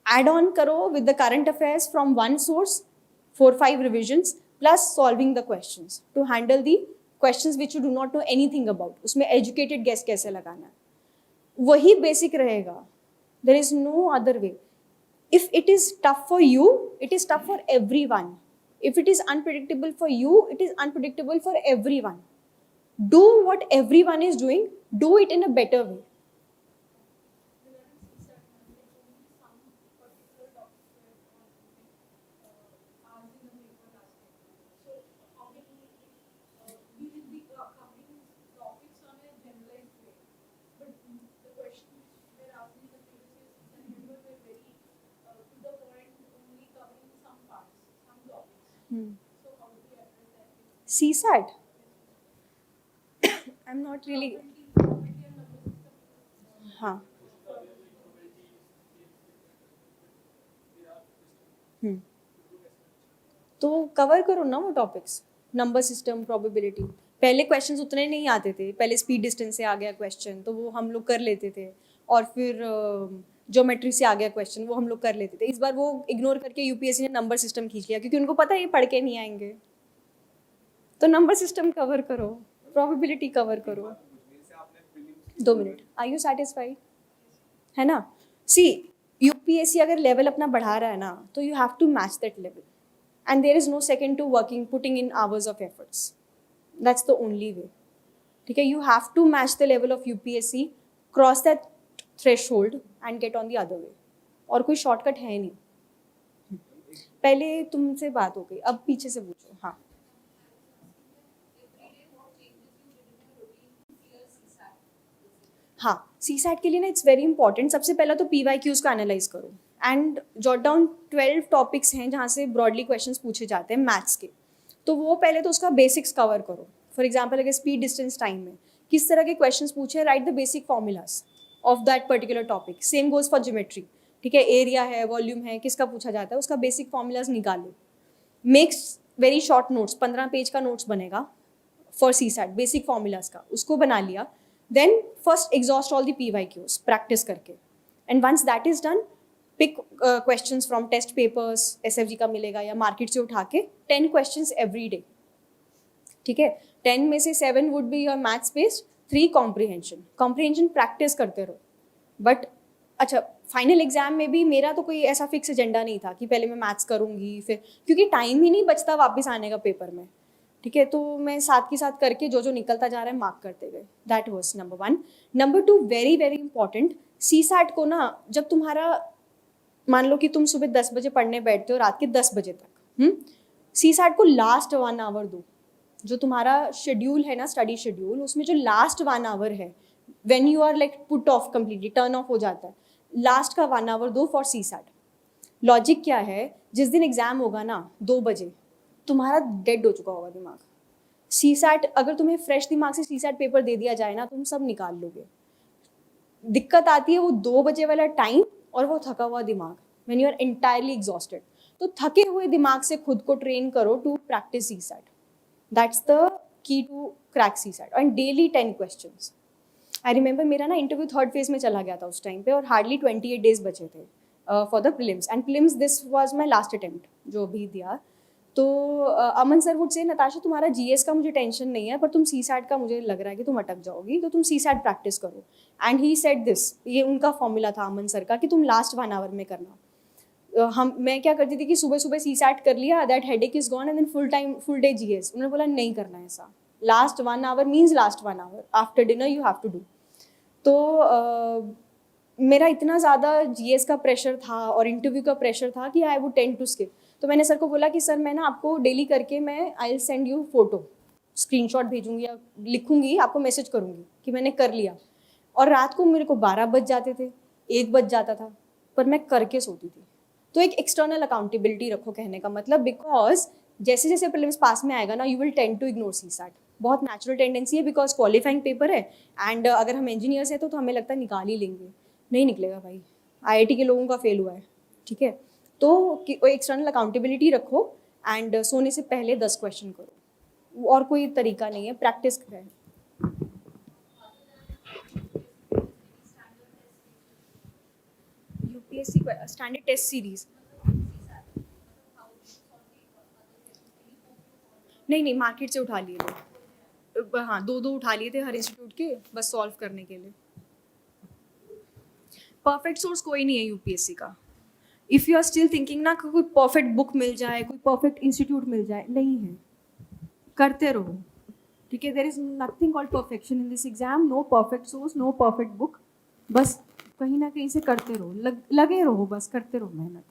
Add on करो with the current affairs from one source, 4-5 revisions, plus solving the questions to handle the questions which you do not know anything about. उसमें educated guess कैसे लगाना है, वही basic रहेगा. There is no other way. If it is tough for you, it is tough for everyone. If it is unpredictable for you, it is unpredictable for everyone. Do what everyone is doing, do it in a better way. Regarding CSAT, like only some particular topics were asked in the paper last time. So how many we will be covering topics on a generalized way, but the questions were asked in the previous years and remember were very to the point, only covering some parts, some topics. So how do we address that? CSAT? I'm not really. Probability and number system. हाँ. तो कवर करो ना वो टॉपिक्स, नंबर सिस्टम, प्रोबेबिलिटी। पहले क्वेश्चंस उतने नहीं आते थे, पहले स्पीड डिस्टेंस से आ गया क्वेश्चन तो वो हम लोग कर लेते थे, और फिर ज्योमेट्री से आ गया क्वेश्चन वो हम लोग कर लेते थे। इस बार वो इग्नोर करके यूपीएससी ने नंबर सिस्टम खींच लिया, क्योंकि उनको पता है ये पढ़ के नहीं आएंगे। तो नंबर सिस्टम कवर करो, प्रोबेबिलिटी कवर करो। मेरे से आपने prelims 2 minute, are you satisfied? है ना? सी, यूपीएससी अगर लेवल अपना बढ़ा रहा है ना, तो you have to match that level, and there is no second to working, putting in hours of efforts. That's the only way, ठीक है? You have to match the level of UPSC, cross that threshold and get on the other way. और कोई शॉर्टकट है नहीं। पहले तुमसे बात हो गई, अब पीछे से पूछो। हाँ, हाँ, CSAT के लिए ना इट्स वेरी इंपॉर्टेंट। सबसे पहला तो PYQs को एनालाइज करो एंड जॉट डाउन 12 टॉपिक्स हैं जहाँ से ब्रॉडली क्वेश्चंस पूछे जाते हैं मैथ्स के। तो वो पहले तो उसका बेसिक्स कवर करो. फॉर एग्जाम्पल अगर स्पीड डिस्टेंस टाइम में किस तरह के क्वेश्चंस पूछे, right the basic formulas of that particular topic. Same goes for geometry. ठीक है, एरिया है, वॉल्यूम है, किसका पूछा जाता है, उसका बेसिक फॉर्मूलाज निकालो. Makes very short notes, 15 page का नोट्स बनेगा for CSAT basic formulas का, उसको बना लिया. Then first exhaust all the PYQs practice करके, and once that is done pick questions from test papers, SFG का मिलेगा या मार्केट से उठा के 10 क्वेश्चंस एवरी डे. ठीक है, 10 में से 7 would be your maths based, 3 comprehension practice करते रहो. बट अच्छा, फाइनल एग्जाम में भी मेरा तो कोई ऐसा फिक्स एजेंडा नहीं था कि पहले मैं मैथ्स करूँगी फिर, क्योंकि टाइम ही नहीं बचता वापस आने का पेपर में. ठीक है, तो मैं साथ के साथ करके जो जो निकलता जा रहा है मार्क करते गए. That was number 1. Number 2, very very important, CSAT को ना जब तुम्हारा मान लो कि तुम सुबह 10 बजे पढ़ने बैठते हो रात के 10 बजे तक, CSAT को लास्ट 1 आवर दो. जो तुम्हारा शेड्यूल है ना, स्टडी शेड्यूल, उसमें जो लास्ट 1 आवर है, when you are like put off completely, turn off हो जाता है, लास्ट का 1 आवर दो फॉर CSAT. लॉजिक क्या है, जिस दिन एग्जाम होगा ना 2 बजे तुम्हारा डेड हो चुका होगा दिमाग. CSAT अगर तुम्हें फ्रेश दिमाग से CSAT पेपर दे दिया जाए ना, तुम सब निकाल लोगे. दिक्कत आती है वो 2 बजे वाला टाइम और वो थका हुआ दिमाग, when you are entirely exhausted. तो थके हुए दिमाग से खुद को ट्रेन करो to practise CSAT. That's the key to crack CSAT. And daily 10 questions. I remember मेरा ना इंटरव्यू 3rd फेज में चला गया था उस टाइम पे, और हार्डली 28 डेज बचे थे for the prelims. And prelims this was my last attempt जो भी दिया. तो अमन सर वुड से, नताशा तुम्हारा GS का मुझे टेंशन नहीं है, पर तुम CSAT का मुझे लग रहा है कि तुम अटक जाओगी, तो तुम CSAT प्रैक्टिस करो. एंड ही सेड दिस, ये उनका फॉर्मूला था अमन सर का, कि तुम लास्ट 1 आवर में करना. मैं क्या करती थी कि सुबह सुबह CSAT कर लिया, that headache is gone, and then full day GS. उन्होंने बोला नहीं करना है ऐसा, last 1 hour means last 1 hour, after dinner you have to do. तो मेरा इतना ज़्यादा GS का प्रेशर था और इंटरव्यू का प्रेशर था कि I would tend to skip. तो मैंने सर को बोला कि सर मैं ना आपको डेली करके मैं I will send you photo, screenshot भेजूंगी या लिखूंगी, आपको मैसेज करूंगी कि मैंने कर लिया. और रात को मेरे को 12 बज जाते थे, 1 बज जाता था, पर मैं करके सोती थी. तो एक एक्सटर्नल अकाउंटेबिलिटी रखो, कहने का मतलब, बिकॉज जैसे जैसे प्रीलिम्स पास में आएगा ना, you will tend to ignore CSAT. बहुत नेचुरल टेंडेंसी है, बिकॉज क्वालिफाइंग पेपर है. एंड अगर हम इंजीनियर्स हैं तो हमें लगता है निकाल ही लेंगे. नहीं निकलेगा भाई, IIT के लोगों का फेल हुआ है. ठीक है, तो एक्सटर्नल अकाउंटेबिलिटी रखो, एंड सोने से पहले 10 क्वेश्चन करो. और कोई तरीका नहीं है, प्रैक्टिस है. UPSC स्टैंडर्ड टेस्ट सीरीज नहीं, मार्केट से उठा लिए थे. हाँ, 2 उठा लिए थे हर इंस्टीट्यूट के, बस सॉल्व करने के लिए. परफेक्ट सोर्स कोई नहीं है UPSC का. If you are still thinking ना कोई परफेक्ट बुक मिल जाए, कोई परफेक्ट इंस्टीट्यूट मिल जाए, नहीं है. करते रहो. ठीक है, there is nothing called perfection in this exam. No perfect source, no perfect book. बस कहीं ना कहीं से करते रहो, लगे रहो, बस करते रहो मेहनत.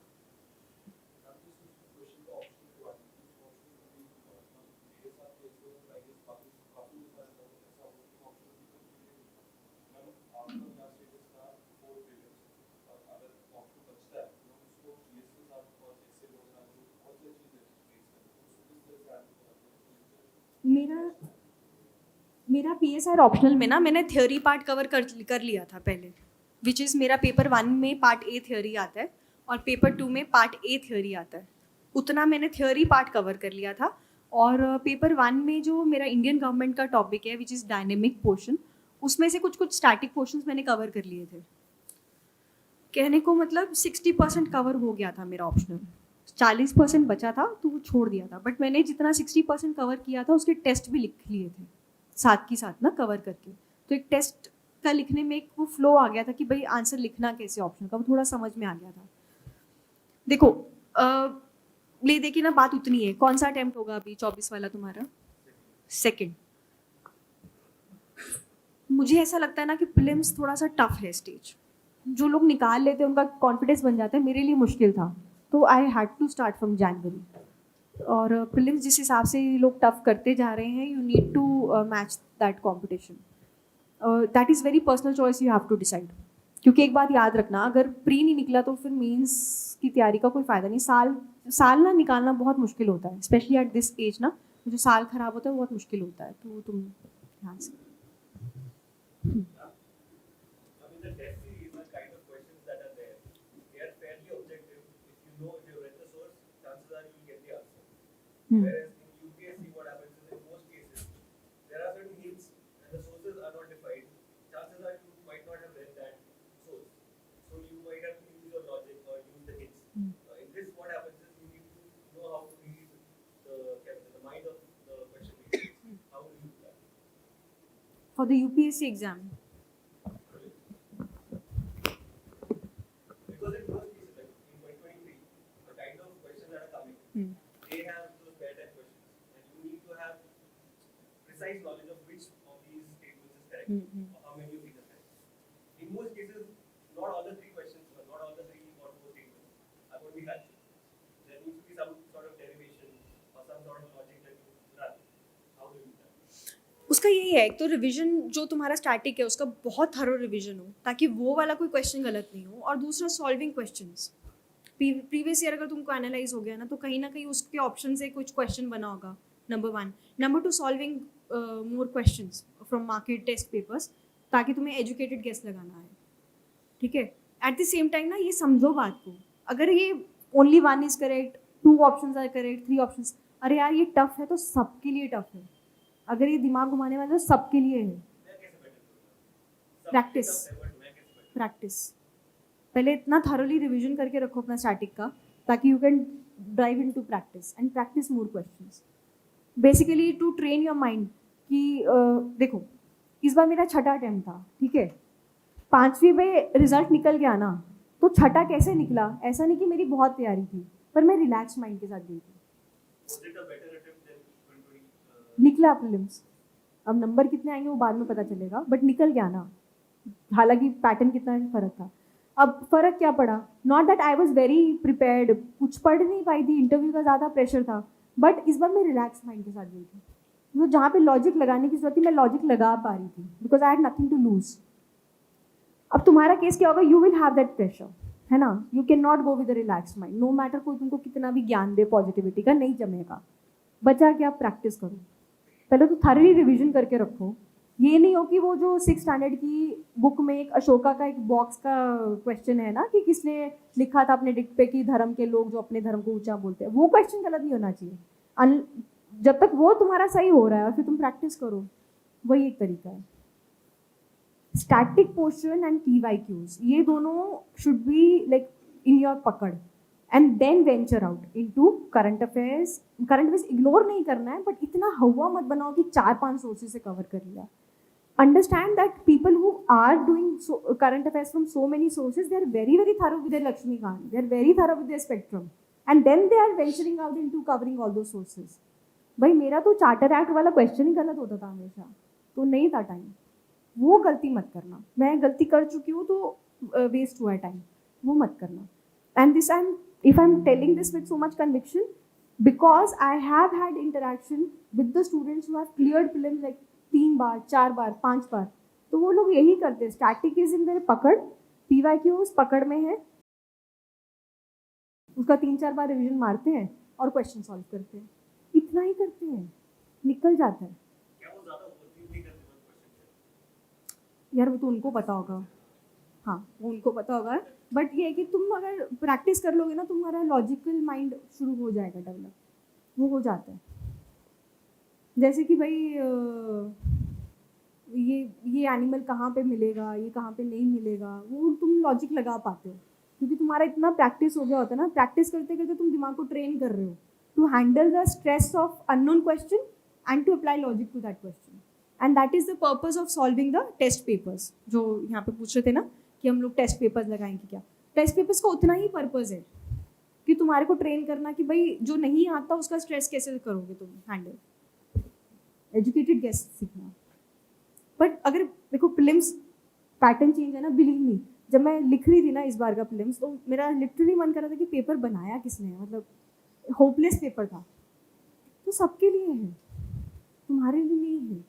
मेरा PSR ऑप्शनल में ना मैंने थ्योरी पार्ट कवर कर लिया था पहले, विच इज़ मेरा पेपर 1 में पार्ट A थ्योरी आता है और पेपर 2 में पार्ट A थ्योरी आता है. उतना मैंने थ्योरी पार्ट कवर कर लिया था. और पेपर 1 में जो मेरा इंडियन गवर्नमेंट का टॉपिक है, विच इज़ डायनेमिक पोर्शन, उसमें से कुछ स्टैटिक पोर्शंस मैंने कवर कर लिए थे. कहने को मतलब 60% कवर हो गया था मेरा ऑप्शनल. 40% बचा था तो वो छोड़ दिया था. बट मैंने जितना 60% कवर किया था उसके टेस्ट भी लिख लिए थे साथ की साथ ना कवर करके. तो एक टेस्ट का लिखने में एक वो फ्लो आ गया था कि भाई आंसर लिखना कैसे ऑप्शन का, वो थोड़ा समझ में आ गया था. देखो ले देखिए ना, बात उतनी है. कौन सा अटेम्प्ट होगा अभी 24 वाला तुम्हारा? 2nd. मुझे ऐसा लगता है ना कि प्रीलिम्स थोड़ा सा टफ है स्टेज. जो लोग निकाल लेते हैं उनका कॉन्फिडेंस बन जाता है. मेरे लिए मुश्किल था, तो I had to start from January. और प्रीलिम्स जिस हिसाब से लोग टफ करते जा रहे हैं, you need to match that competition. That is very personal choice, you have to decide. क्योंकि एक बात याद रखना, अगर प्री नहीं निकला तो फिर मेंस की तैयारी का कोई फ़ायदा नहीं। साल ना निकालना बहुत मुश्किल होता है, स्पेशली एट दिस एज ना, जो साल खराब होता है वो बहुत मुश्किल होता है, तो तुम ध्यान से। I mean, the test series, the kind of questions that are there, they are fairly objective. If you read the source, chances are you will get the answer. Whereas in UPSC, what happens is in most cases, there are certain hints and the sources are not defined. Chances are you might not have read that source. So you might have to use your logic or use the hints. In this, what happens is you need to know how to read the mind of the question maker. How do you do that? For the UPSC exam, Because in most cases, like in 2023, the kind of questions that are coming, they have those pair type questions, and you need to have precise knowledge of which of these statements is correct, or how many of these are correct. In most cases, not all the three questions, or not all the three or four statements are going to be correct. There needs to be some sort of derivation or some sort of logic that you run. How do you do that? उसका यही है, एक तो रिवीजन जो तुम्हारा स्टैटिक है उसका बहुत थरो रिवीजन हो ताकि वो वाला कोई क्वेश्चन गलत नहीं हो, और दूसरा सॉल्विंग क्वेश्चंस। प्रीवियस ईयर अगर तुमको एनालाइज हो गया ना, तो कहीं ना कहीं उसके ऑप्शन से कुछ क्वेश्चन बना होगा, number 1। Number 2, solving more questions from market test papers, ताकि तुम्हें एजुकेटेड गेस लगाना है, ठीक है। एट द सेम टाइम ना ये समझो बात को, अगर ये only 1 is correct, 2 options are correct, 3 options, अरे यार ये टफ है तो सबके लिए टफ है। अगर ये दिमाग घुमाने वाला तो सबके लिए है। मैं कैसे better करूँगा? Practice. सब effort, मैं कैसे better प्रैक्टिस, पहले इतना थरोली रिवीजन करके रखो अपना स्टैटिक का, ताकि you can drive into practice and practice more questions, basically to train your mind कि देखो इस बार मेरा छठा अटेम्प्ट था, ठीक है, 5वीं में रिजल्ट निकल गया ना, तो छठा कैसे निकला, ऐसा नहीं कि मेरी बहुत तैयारी थी, पर मैं रिलैक्स माइंड के साथ गई थी, Was it a better attempt than 2020? निकला प्रीलिम्स। अब नंबर कितने आएंगे वो बाद में पता चलेगा, बट निकल गया ना, हालांकि पैटर्न कितना फर्क था। अब फर्क क्या पड़ा, not that I was very prepared, कुछ पढ़ नहीं पाई थी, इंटरव्यू का ज़्यादा प्रेशर था, बट इस बार मैं रिलैक्स माइंड के साथ गई थी, तो जहाँ पे लॉजिक लगाने की जरूरत थी मैं लॉजिक लगा पा रही थी, because I had nothing to lose. अब तुम्हारा केस क्या होगा, you will have that pressure, है ना, you can not go with a relax mind, no matter कोई तुमको कितना भी ज्ञान दे पॉजिटिविटी का, नहीं जमेगा। बचा क्या, प्रैक्टिस करो, पहले तो थारली रिवीजन करके रखो। ये नहीं हो कि वो जो 6th स्टैंडर्ड की बुक में एक अशोका का एक बॉक्स का क्वेश्चन है ना, कि किसने लिखा था अपने डिक्ट पे कि धर्म के लोग जो अपने धर्म को ऊंचा बोलते हैं, वो क्वेश्चन गलत नहीं होना चाहिए। जब तक वो तुम्हारा सही हो रहा है और फिर तुम प्रैक्टिस करो, वही एक तरीका है। स्टैटिक पोर्शन एंड TYQs, ये दोनों should be like in your पकड़, and then venture out into current affairs. Current affairs ignore नहीं करना है, बट इतना हवा मत बनाओ कि 4-5 सोर्सेज से कवर कर लिया। Understand that people who are doing current affairs from so many sources, they are very, very thorough with their Lakshmikant, they are very thorough with their spectrum, and then they are venturing out into covering all those sources. भाई मेरा तो चार्टर एक्ट वाला क्वेश्चन ही गलत होता था हमेशा, तो नहीं था टाइम, वो गलती मत करना। मैं गलती कर चुकी हूँ तो वेस्ट हुआ है टाइम, वो मत करना। And this if I'm telling this with so much conviction, because I have had interaction with the students who have cleared prelims like 3 बार, 4 बार, 5 बार, तो वो लोग यही करते हैं, स्टैटिक इज इन देयर पकड़, PYQs पकड़ में है, उसका 3-4 बार रिवीजन मारते हैं और क्वेश्चन सॉल्व करते हैं, इतना ही करते हैं, निकल जाता है। क्या वो ज़्यादा overthink नहीं करते बस क्वेश्चन? यार वो तो उनको पता होगा, हाँ वो उनको पता होगा, बट ये है कि तुम अगर प्रैक्टिस कर लोगे ना, तुम्हारा लॉजिकल माइंड शुरू हो जाएगा डेवलप, वो हो जाता है। जैसे कि भाई ये एनिमल कहाँ पे मिलेगा, ये कहाँ पे नहीं मिलेगा, वो तुम लॉजिक लगा पाते हो क्योंकि तुम्हारा इतना प्रैक्टिस हो गया होता है ना। प्रैक्टिस करते करते तुम दिमाग को ट्रेन कर रहे हो to handle the stress of unknown question and to apply logic to that question, and that is the purpose of solving the test papers. जो यहाँ पे पूछ रहे थे ना कि हम लोग टेस्ट पेपर्स लगाएंगे, क्या टेस्ट पेपर्स का उतना ही पर्पज है कि तुम्हारे को ट्रेन करना कि भाई जो नहीं आता उसका स्ट्रेस कैसे करोगे तुम हैंडल, एजुकेटेड गेस सीखना। बट अगर देखो प्रीलिम्स पैटर्न चेंज है ना, बिलीव मी, जब मैं लिख रही थी ना इस बार का प्रीलिम्स, तो मेरा लिटरली मन कर रहा था कि पेपर बनाया किसने, मतलब होपलेस पेपर था। तो सबके लिए है, तुम्हारे लिए नहीं है,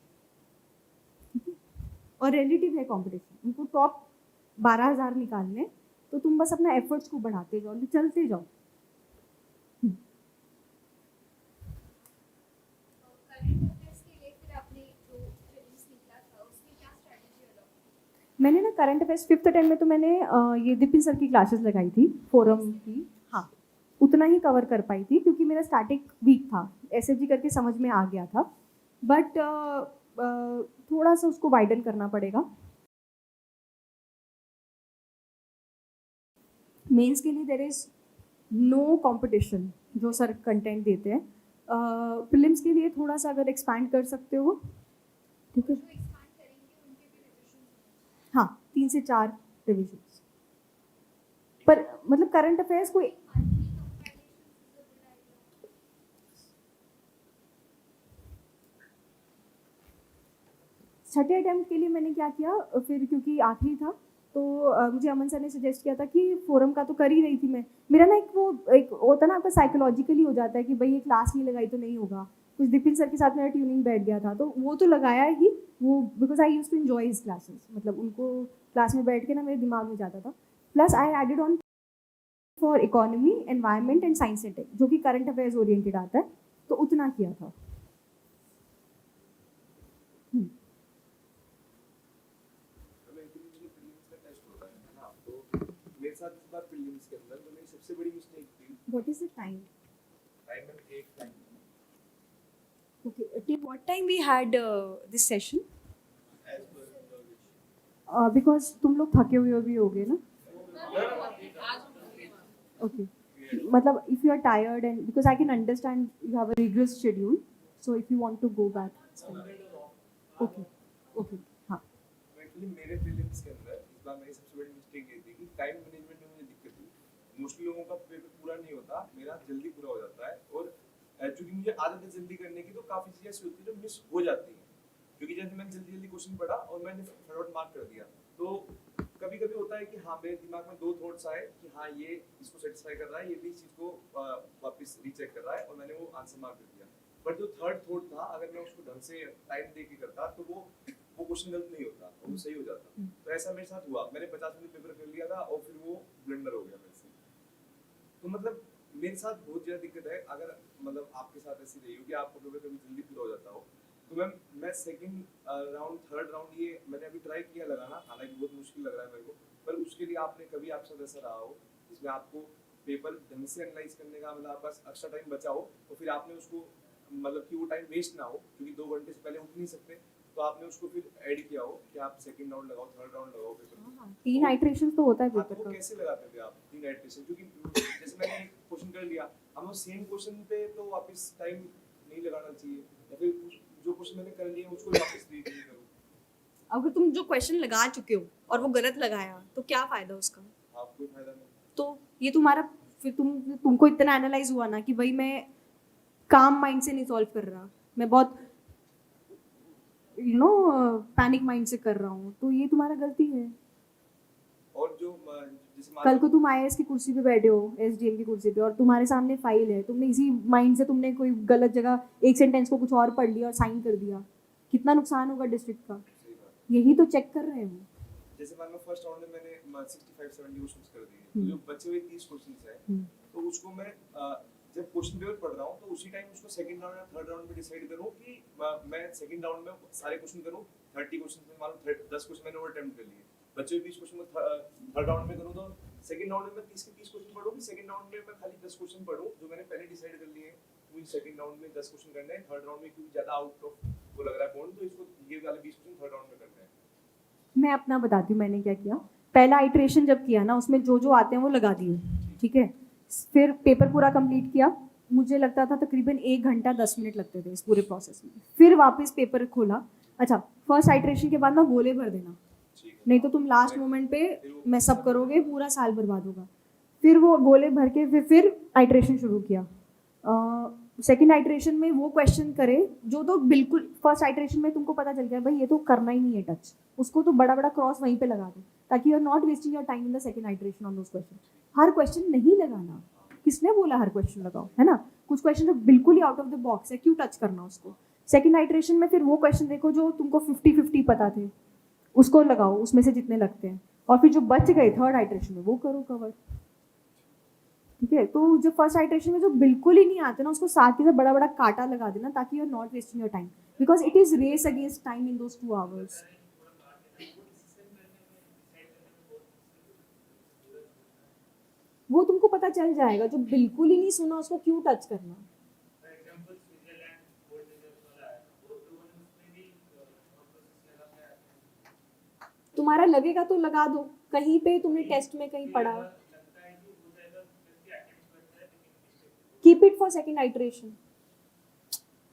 ठीक है। और रिलेटिव है कंपटीशन, उनको टॉप 12,000 निकालने, तो तुम बस अपना एफर्ट्स को बढ़ाते जाओ, चलते जाओ। करंट अफेयर्स के लिए फिर आपने जो फिल्म्स निकला था उसमें क्या स्ट्रैटेजी अडॉप्ट? मैंने ना करंट अफेयर्स 5th अटेम्प्ट में तो मैंने ये दिपिन सर की क्लासेस लगाई थी, फोरम की। हाँ, उतना ही कवर कर पाई थी क्योंकि मेरा स्टैटिक वीक था, एसएफजी करके समझ में आ गया था, बट थोड़ा सा उसको वाइडन करना पड़ेगा। मेंस के लिए देर इज़ नो कंपटीशन जो सर कंटेंट देते हैं। प्रीलिम्स के लिए थोड़ा सा अगर एक्सपैंड कर सकते हो, ठीक है। जो एक्सपांड करेंगे उनके भी रिविजन हाँ, 3 से 4 रिविजन्स पर, मतलब करंट अफेयर्स कोई monthly compilations is a good idea. छठे अटेम्प्ट के लिए मैंने क्या किया, फिर क्योंकि आखिरी था तो मुझे अमन सर ने सजेस्ट किया था कि फोरम का तो कर ही रही थी मैं, मेरा ना एक होता ना आपका साइकोलॉजिकली हो जाता है कि भाई ये क्लास नहीं लगाई तो नहीं होगा, कुछ दिपिन सर के साथ मेरा ट्यूनिंग बैठ गया था, तो वो तो लगाया ही वो, because I use to enjoy his classes, मतलब उनको क्लास में बैठ के ना मेरे दिमाग में जाता था। Plus I added on for economy, environment and science and tech, जो कि करंट अफेयर्स ओरिएंटेड आता है, तो उतना किया था। मेरे साथ इस बार प्रीलिम्स के अंदर तो मेरी सबसे बड़ी मिस्टेक थी, what is the time? Time में एक time Okay, till what time we had this session? As per your wish. Because तुम लोग थके हुए भी होगे ना? Okay. मतलब if you are tired and because I can understand you have a rigorous schedule, so if you want to go back, it's fine. Okay, okay, हाँ. एक्चुअली मेरे प्रीलिम्स के अंदर इस बार मेरी सबसे बड़ी मिस्टेक ये थी कि टाइम मैनेजमेंट में मुझे दिक्कत हुई। मोस्टली लोगों का पेपर पूरा नहीं होता, मेरा जल्दी पूरा हो जाता है, और चूंकि मुझे आदत है जल्दी करने की तो काफ़ी चीज़ें ऐसी होती है जो मिस हो जाती हैं, क्योंकि जैसे मैंने जल्दी जल्दी क्वेश्चन पढ़ा और मैंने फटाफट मार्क कर दिया, तो कभी कभी होता है कि हाँ मेरे दिमाग में 2 थॉट्स आए कि हाँ ये इसको सेटिस्फाई कर रहा है, ये भी इस चीज़ को वापस रीचेक कर रहा है, और मैंने वो आंसर मार्क कर दिया। बट जो थर्ड थॉट था, अगर मैं उसको ढंग से टाइम दे के करता तो वो क्वेश्चन गलत नहीं होता, वो सही हो जाता। तो ऐसा मेरे साथ हुआ, मैंने 50 मिनट पेपर कर लिया था और फिर वो ब्लंडर हो गया मेरे से। तो मतलब मेरे साथ बहुत ज़्यादा दिक्कत है, अगर मतलब आपके साथ ऐसी रही हो कि आपको पेपर कभी जल्दी पूरा हो जाता हो, तो मैं सेकंड राउंड थर्ड राउंड ये मैंने अभी ट्राई किया लगाना, हालांकि बहुत मुश्किल लग रहा है मेरे को, पर उसके लिए आपने कभी आपके साथ ऐसा रहा हो जिसमें आपको पेपर ढंग से एनालाइज करने का मतलब आपके पास एक्स्ट्रा टाइम बचा हो, तो फिर आपने उसको मतलब कि वो टाइम वेस्ट ना हो, क्योंकि 2 घंटे से पहले उठ नहीं सकते, तो आपने उसको फिर ऐड किया हो कि आप सेकंड राउंड लगाओ, थर्ड राउंड लगाओ पेपर। 3 आइटरेशन तो होता है हाँ, पेपर तो वो का। कैसे लगाते थे आप 3 आइटरेशन? क्योंकि जैसे मैंने एक क्वेश्चन कर लिया, अब वो सेम क्वेश्चन पे तो वापस टाइम नहीं लगाना चाहिए, या फिर जो क्वेश्चन मैंने कर लिया उसको वापस रीड नहीं करूँ। अगर तुम जो क्वेश्चन लगा चुके हो और वो गलत लगाया तो क्या फायदा उसका? आप कोई फायदा नहीं। तो ये तुम्हारा फिर तुमको इतना एनालाइज हुआ ना कि भाई मैं काम माइंड से नहीं सॉल्व कर रहा, मैं बहुत पैनिक माइंड से कर रहा हूँ, तो ये तुम्हारा गलती है। और जो जैसे कल को तुम आईएएस की कुर्सी पे बैठे हो, एसडीएम की कुर्सी पे, और तुम्हारे सामने फाइल है, तुमने इसी माइंड से तुमने कोई गलत जगह एक सेंटेंस को कुछ और पढ़ लिया और साइन कर दिया, कितना नुकसान होगा डिस्ट्रिक्ट का? सही बात। यही तो चेक कर रहे हैं वो। जैसे मान लो फर्स्ट राउंड में मैंने 65-70 क्वेश्चंस कर दिए, तो जो बचे हुए 30 क्वेश्चंस हैं, तो उसको मैं जब क्वेश्चन पेपर पढ़ रहा हूँ तो उसी टाइम उसको सेकंड राउंड या थर्ड राउंड में डिसाइड करूँ कि मैं सेकंड राउंड में सारे क्वेश्चन करूँ। 30 क्वेश्चन में मान लो 10 क्वेश्चन मैंने और अटेम्प्ट कर लिए, बचे हुए 20 क्वेश्चन में थर्ड राउंड में करूँ, तो सेकंड राउंड में मैं 30 के 30 क्वेश्चन पढ़ूँ, कि सेकंड राउंड में मैं खाली 10 क्वेश्चन पढ़ूँ जो मैंने पहले डिसाइड कर लिए हैं, मुझे सेकंड राउंड में 10 क्वेश्चन करने हैं, थर्ड राउंड में क्योंकि ज़्यादा आउट ऑफ वो लग रहा है पॉइंट, तो इसको ये वाले 20 क्वेश्चन थर्ड राउंड में करने हैं। मैं अपना बताती हूँ मैंने क्या किया। पहला आइट्रेशन जब किया ना, उसमें जो जो आते हैं वो लगा दिए, ठीक है। फिर पेपर पूरा कंप्लीट किया, मुझे लगता था तकरीबन 1 घंटा 10 मिनट लगते थे इस पूरे प्रोसेस में। फिर वापस पेपर खोला, अच्छा फर्स्ट आइट्रेशन के बाद ना गोले भर देना, नहीं तो तुम लास्ट मोमेंट पे मैस अप करोगे, पूरा साल बर्बाद होगा। फिर वो गोले भर के फिर आइट्रेशन शुरू किया। सेकंड आइट्रेशन में वो क्वेश्चन करे जो तो बिल्कुल फर्स्ट आइट्रेशन में तुमको पता चल गया भाई ये तो करना ही नहीं है टच, उसको तो बड़ा बड़ा क्रॉस वहीं पे लगा दो, ताकि you are not wasting your time in the second iteration on those question. हर क्वेश्चन नहीं लगाना, किसने बोला हर क्वेश्चन लगाओ, है ना? कुछ क्वेश्चन जो बिल्कुल ही आउट ऑफ द बॉक्स है, क्यों टच करना उसको? सेकंड आइट्रेशन में फिर वो क्वेश्चन देखो जो तुमको 50-50 पता थे, उसको लगाओ, उसमें से जितने लगते हैं। और फिर जो बच गए थर्ड आइटरेशन में वो करो कवर। ठीक है, तो जो फर्स्ट आइटरेशन में जो बिल्कुल ही नहीं आते ना उसको साथ के साथ बड़ा बड़ा कांटा लगा देना ताकि you are not wasting your time, because it is race against time in those 2 hours। वो तुमको पता चल जाएगा, जो बिल्कुल ही नहीं सुना उसको क्यों टच करना। तुम्हारा लगेगा तो लगा दो, कहीं पे तुमने टेस्ट में कहीं पढ़ा, keep it for second iteration.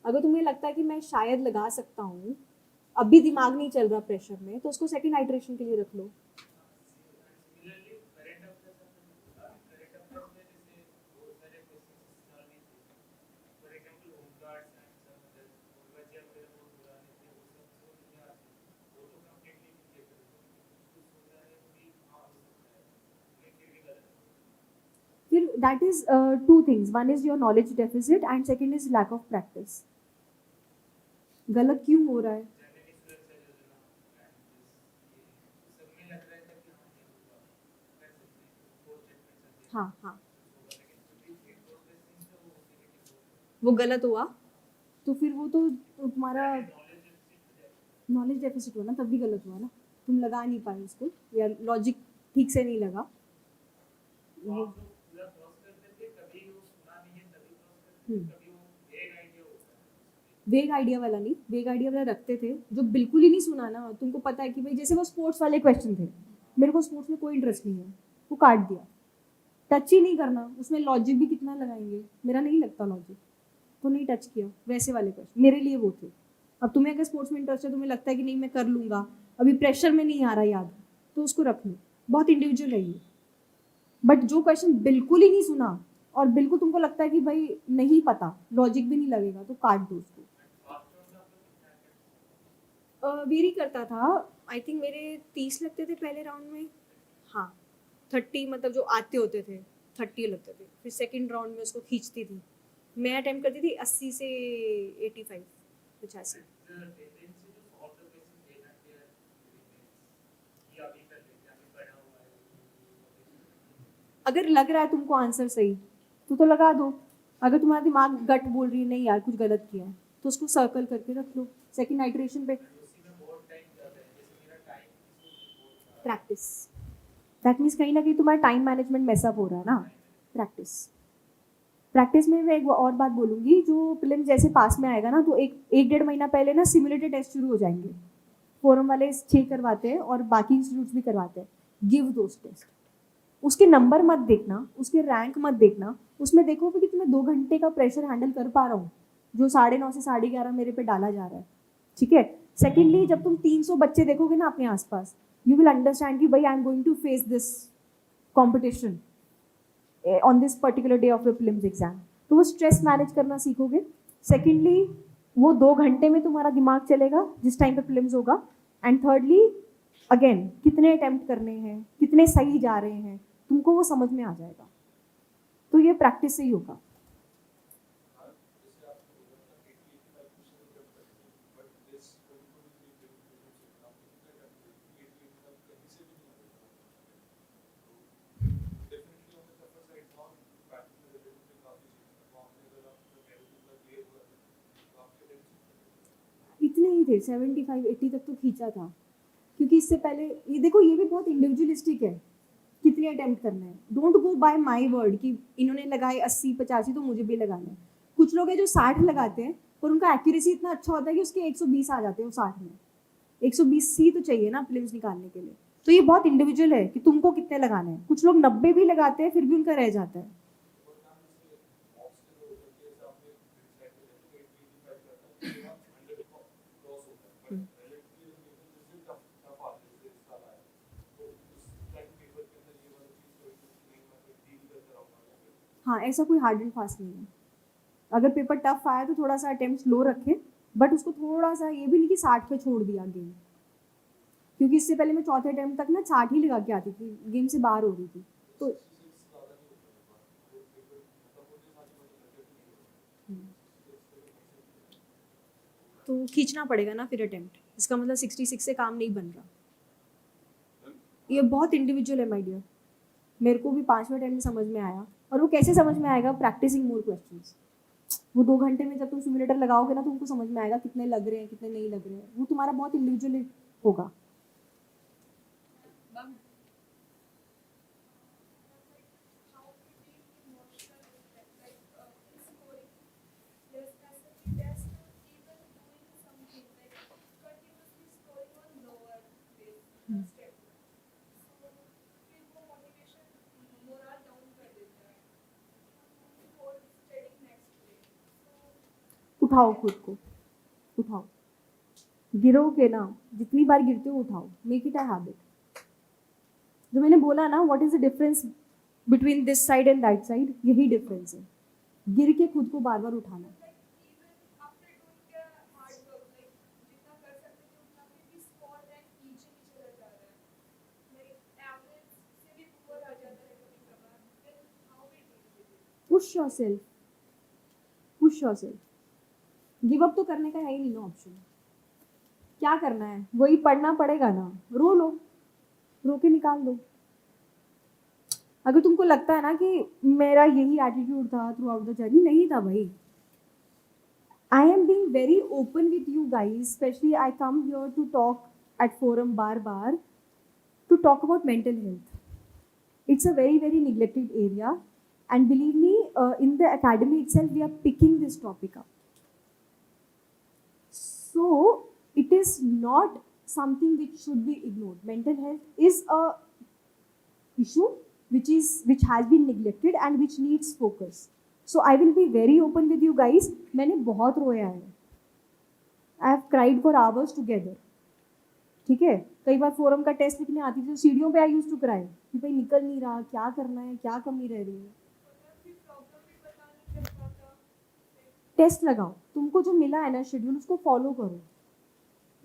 अगर तुम्हें लगता है कि मैं शायद लगा सकता हूँ, अभी दिमाग नहीं चल रहा प्रेशर में, तो उसको सेकेंड आइटरेशन के लिए रख लो। फिर that is 2 things, one is your knowledge deficit and second is lack of practice। गलत क्यों हो रहा है? हाँ हाँ, वो गलत हुआ तो फिर वो तो तुम्हारा नॉलेज डेफिसिट हुआ ना, तब भी गलत हुआ ना, तुम लगा नहीं पाए उसको या लॉजिक ठीक से नहीं लगा। वो वेग आइडिया वाला नहीं, वेग आइडिया वाला रखते थे जो बिल्कुल ही नहीं सुना ना, तुमको पता है कि भाई जैसे वो स्पोर्ट्स वाले क्वेश्चन थे, मेरे को स्पोर्ट्स में कोई इंटरेस्ट नहीं है, वो काट दिया, टच ही नहीं करना, उसमें लॉजिक भी कितना लगाएंगे, मेरा नहीं लगता लॉजिक, तो नहीं टच किया। वैसे वाले क्वेश्चन मेरे लिए वो थे। अब तुम्हें अगर स्पोर्ट्स में इंटरेस्ट है, तुम्हें लगता है कि नहीं मैं कर लूँगा, अभी प्रेशर में नहीं आ रहा याद, तो उसको रख लो, बहुत इंडिविजुअल है ये। बट जो क्वेश्चन बिल्कुल ही नहीं सुना और बिल्कुल तुमको लगता है कि भाई नहीं पता, लॉजिक भी नहीं लगेगा, तो काट दो उसको। वेरी करता था, आई थिंक मेरे 30 लगते थे पहले राउंड में, हाँ 30 मतलब जो आते होते थे 30 लगते थे, फिर सेकंड राउंड में उसको खींचती थी। मैं अटेम्प्ट करती थी 80 से 85 85। अगर लग रहा है तुमको आंसर सही तो लगा दो, अगर तुम्हारा दिमाग गट बोल रही है नहीं यार कुछ गलत किया है, तो उसको सर्कल करके रख लो सेकंड आइटरेशन पे। प्रैक्टिस, दैट मीन्स कहीं ना कहीं तुम्हारा टाइम मैनेजमेंट मैसअप हो रहा है ना। प्रैक्टिस, प्रैक्टिस में मैं एक और बात बोलूँगी, जो प्रीलिम्स जैसे पास में आएगा ना, तो एक 1.5 महीना पहले ना सिमुलेटेड टेस्ट शुरू हो जाएंगे, फोरम वाले 6 करवाते हैं और बाकी इंस्टीट्यूट्स भी करवाते हैं। गिव दोस टेस्ट, उसके नंबर मत देखना, उसके रैंक मत देखना, उसमें देखो कि मैं 2 घंटे का प्रेशर हैंडल कर पा रहा हूँ जो 9:30 से 11:30 मेरे पे डाला जा रहा है। ठीक है, सेकेंडली जब तुम 300 बच्चे देखोगे ना अपने आसपास, यू विल अंडरस्टैंड कि भाई I am going to face this competition on this particular day of the prelims exam, तो वो स्ट्रेस मैनेज करना सीखोगे। सेकेंडली वो 2 घंटे में तुम्हारा दिमाग चलेगा जिस टाइम पे प्रीलिम्स होगा। एंड थर्डली अगेन कितने अटेम्प्ट करने हैं, कितने सही जा रहे हैं, तुमको वो समझ में आ जाएगा। तो ये प्रैक्टिस से ही होगा। इतने ही थे 75 80 तक तो खींचा था, क्योंकि इससे पहले ये देखो ये भी बहुत इंडिविजुअलिस्टिक है कितने अटेम्प्ट करना है। Don't go by my word कि इन्होंने लगाए 80 85 तो मुझे भी लगाना है। कुछ लोग हैं जो 60 लगाते हैं पर उनका एक्यूरेसी इतना अच्छा होता है कि उसके 120 आ जाते हैं वो 60 में। 120 सी तो चाहिए ना प्रीलिम्स निकालने के लिए। तो ये बहुत इंडिविजुअल है कि तुमको कितने लगाने हैं। कुछ लोग 90 भी लगाते हैं फिर भी उनका रह जाता है। हाँ, ऐसा कोई हार्ड एंड फास्ट नहीं है। अगर पेपर टफ आया तो थोड़ा सा अटेम्प्ट लो रखे, बट उसको थोड़ा सा ये भी नहीं कि 60 पे छोड़ दिया गेम, क्योंकि इससे पहले मैं चौथे अटेम्प्ट तक ना 60 ही लगा के आती थी, गेम से बाहर हो रही थी। तो खींचना पड़ेगा ना फिर अटेम्प्ट, इसका मतलब 66 से काम नहीं बन रहा। ये बहुत इंडिविजुअल है माय डियर. मेरे को भी 5वें टाइम में समझ में आया. और वो कैसे समझ में आएगा? Practising more questions. वो 2 घंटे में जब तुम सिमुलेटर लगाओगे ना, तुमको समझ में आएगा कितने लग रहे हैं, कितने नहीं लग रहे हैं. वो तुम्हारा बहुत इंडिविजुअली होगा. How to deal emotional aspect, like in scoring, there's specific test, even doing something like continuously scoring on lower base step. So फिर वो motivation morale down कर देता है for studying next day. So उठाओ खुद को, उठाओ. गिरोगे ना, जितनी बार गिरते हो उठाओ. Make it a habit. जो मैंने बोला ना, what is the difference between this side and that side, यही डिफरेंस है. गिर के खुद को बार बार उठाना. like even after doing the hard work, like जितना कर सकते थे उतना फिर भी score rank नीचे चला जा रहा है. Like average से भी ऊपर आ जाता है कभी कभार. Then how we deal with it? Push yourself, push yourself. Give up तो करने का है ही नहीं ना ऑप्शन. क्या करना है? वही पढ़ना पड़ेगा ना. रो लो, रो के निकाल दो. अगर तुमको लगता है ना कि मेरा यही एटीट्यूड था थ्रू आउट द जर्नी, नहीं था भाई. I am being very open with you guys. Specially I come here to talk at forum बार बार to talk about mental health. It's a very, very neglected area. And believe me, in the academy itself, we are picking this topic up. So, it is not something which should be ignored. Mental health is a issue which has been neglected and which needs focus. So, I will be very open with you guys. मैंने बहुत रोया है. I have cried for hours together. ठीक है. कई बार फोरम का टेस्ट लिखने आती थी तो सीढ़ियों पे आई यूज टू क्राई कि भाई निकल नहीं रहा, क्या करना है, क्या कमी रह रही है. फिर प्रॉब्लम भी पता नहीं चल पाता. टेस्ट लगाओ. तुमको जो मिला है ना शेड्यूल, उसको फॉलो करो.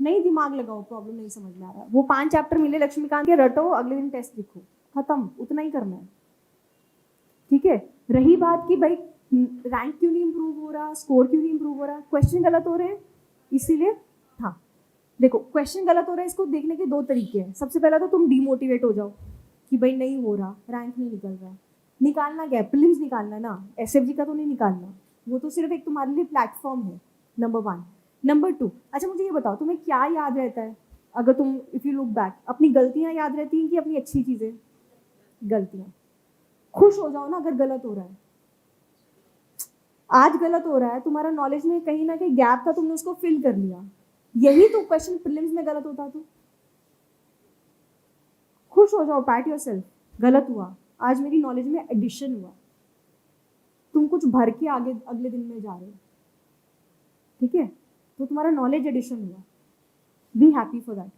नहीं दिमाग लगाओ, प्रॉब्लम नहीं समझ में आ रहा. वो 5 चैप्टर मिले लक्ष्मीकांत के, रटो, अगले दिन टेस्ट लिखो, खत्म. उतना ही करना है. ठीक है. रही बात कि भाई रैंक क्यों नहीं इंप्रूव हो रहा, स्कोर क्यों नहीं इंप्रूव हो रहा, क्वेश्चन गलत हो रहे हैं इसीलिए. हाँ देखो, क्वेश्चन गलत हो रहा है, इसको देखने के 2 तरीके हैं. सबसे पहला तो तुम डिमोटिवेट हो जाओ कि भाई नहीं हो रहा, रैंक नहीं निकल रहा. निकालना क्या है? प्रीलिम्स निकालना ना, एसएफजी का तो नहीं निकालना. वो तो सिर्फ एक तुम्हारे लिए प्लेटफॉर्म है. नंबर 1. नंबर 2, अच्छा मुझे ये बताओ, तुम्हें क्या याद रहता है अगर तुम इफ यू लुक बैक? अपनी गलतियां याद रहती हैं कि अपनी अच्छी चीजें? गलतियां. खुश हो जाओ ना अगर गलत हो रहा है. आज गलत हो रहा है, तुम्हारा नॉलेज में कहीं ना कहीं गैप था, तुमने उसको फिल कर लिया. यही तो क्वेश्चन प्रीलिम्स में गलत होता तो खुश हो जाओ, पैट योरसेल्फ. गलत हुआ, आज मेरी नॉलेज में एडिशन हुआ. तुम कुछ भर के आगे अगले दिन में जा रहे हो. ठीक है. तो तुम्हारा नॉलेज एडिशन हुआ. Be happy for that.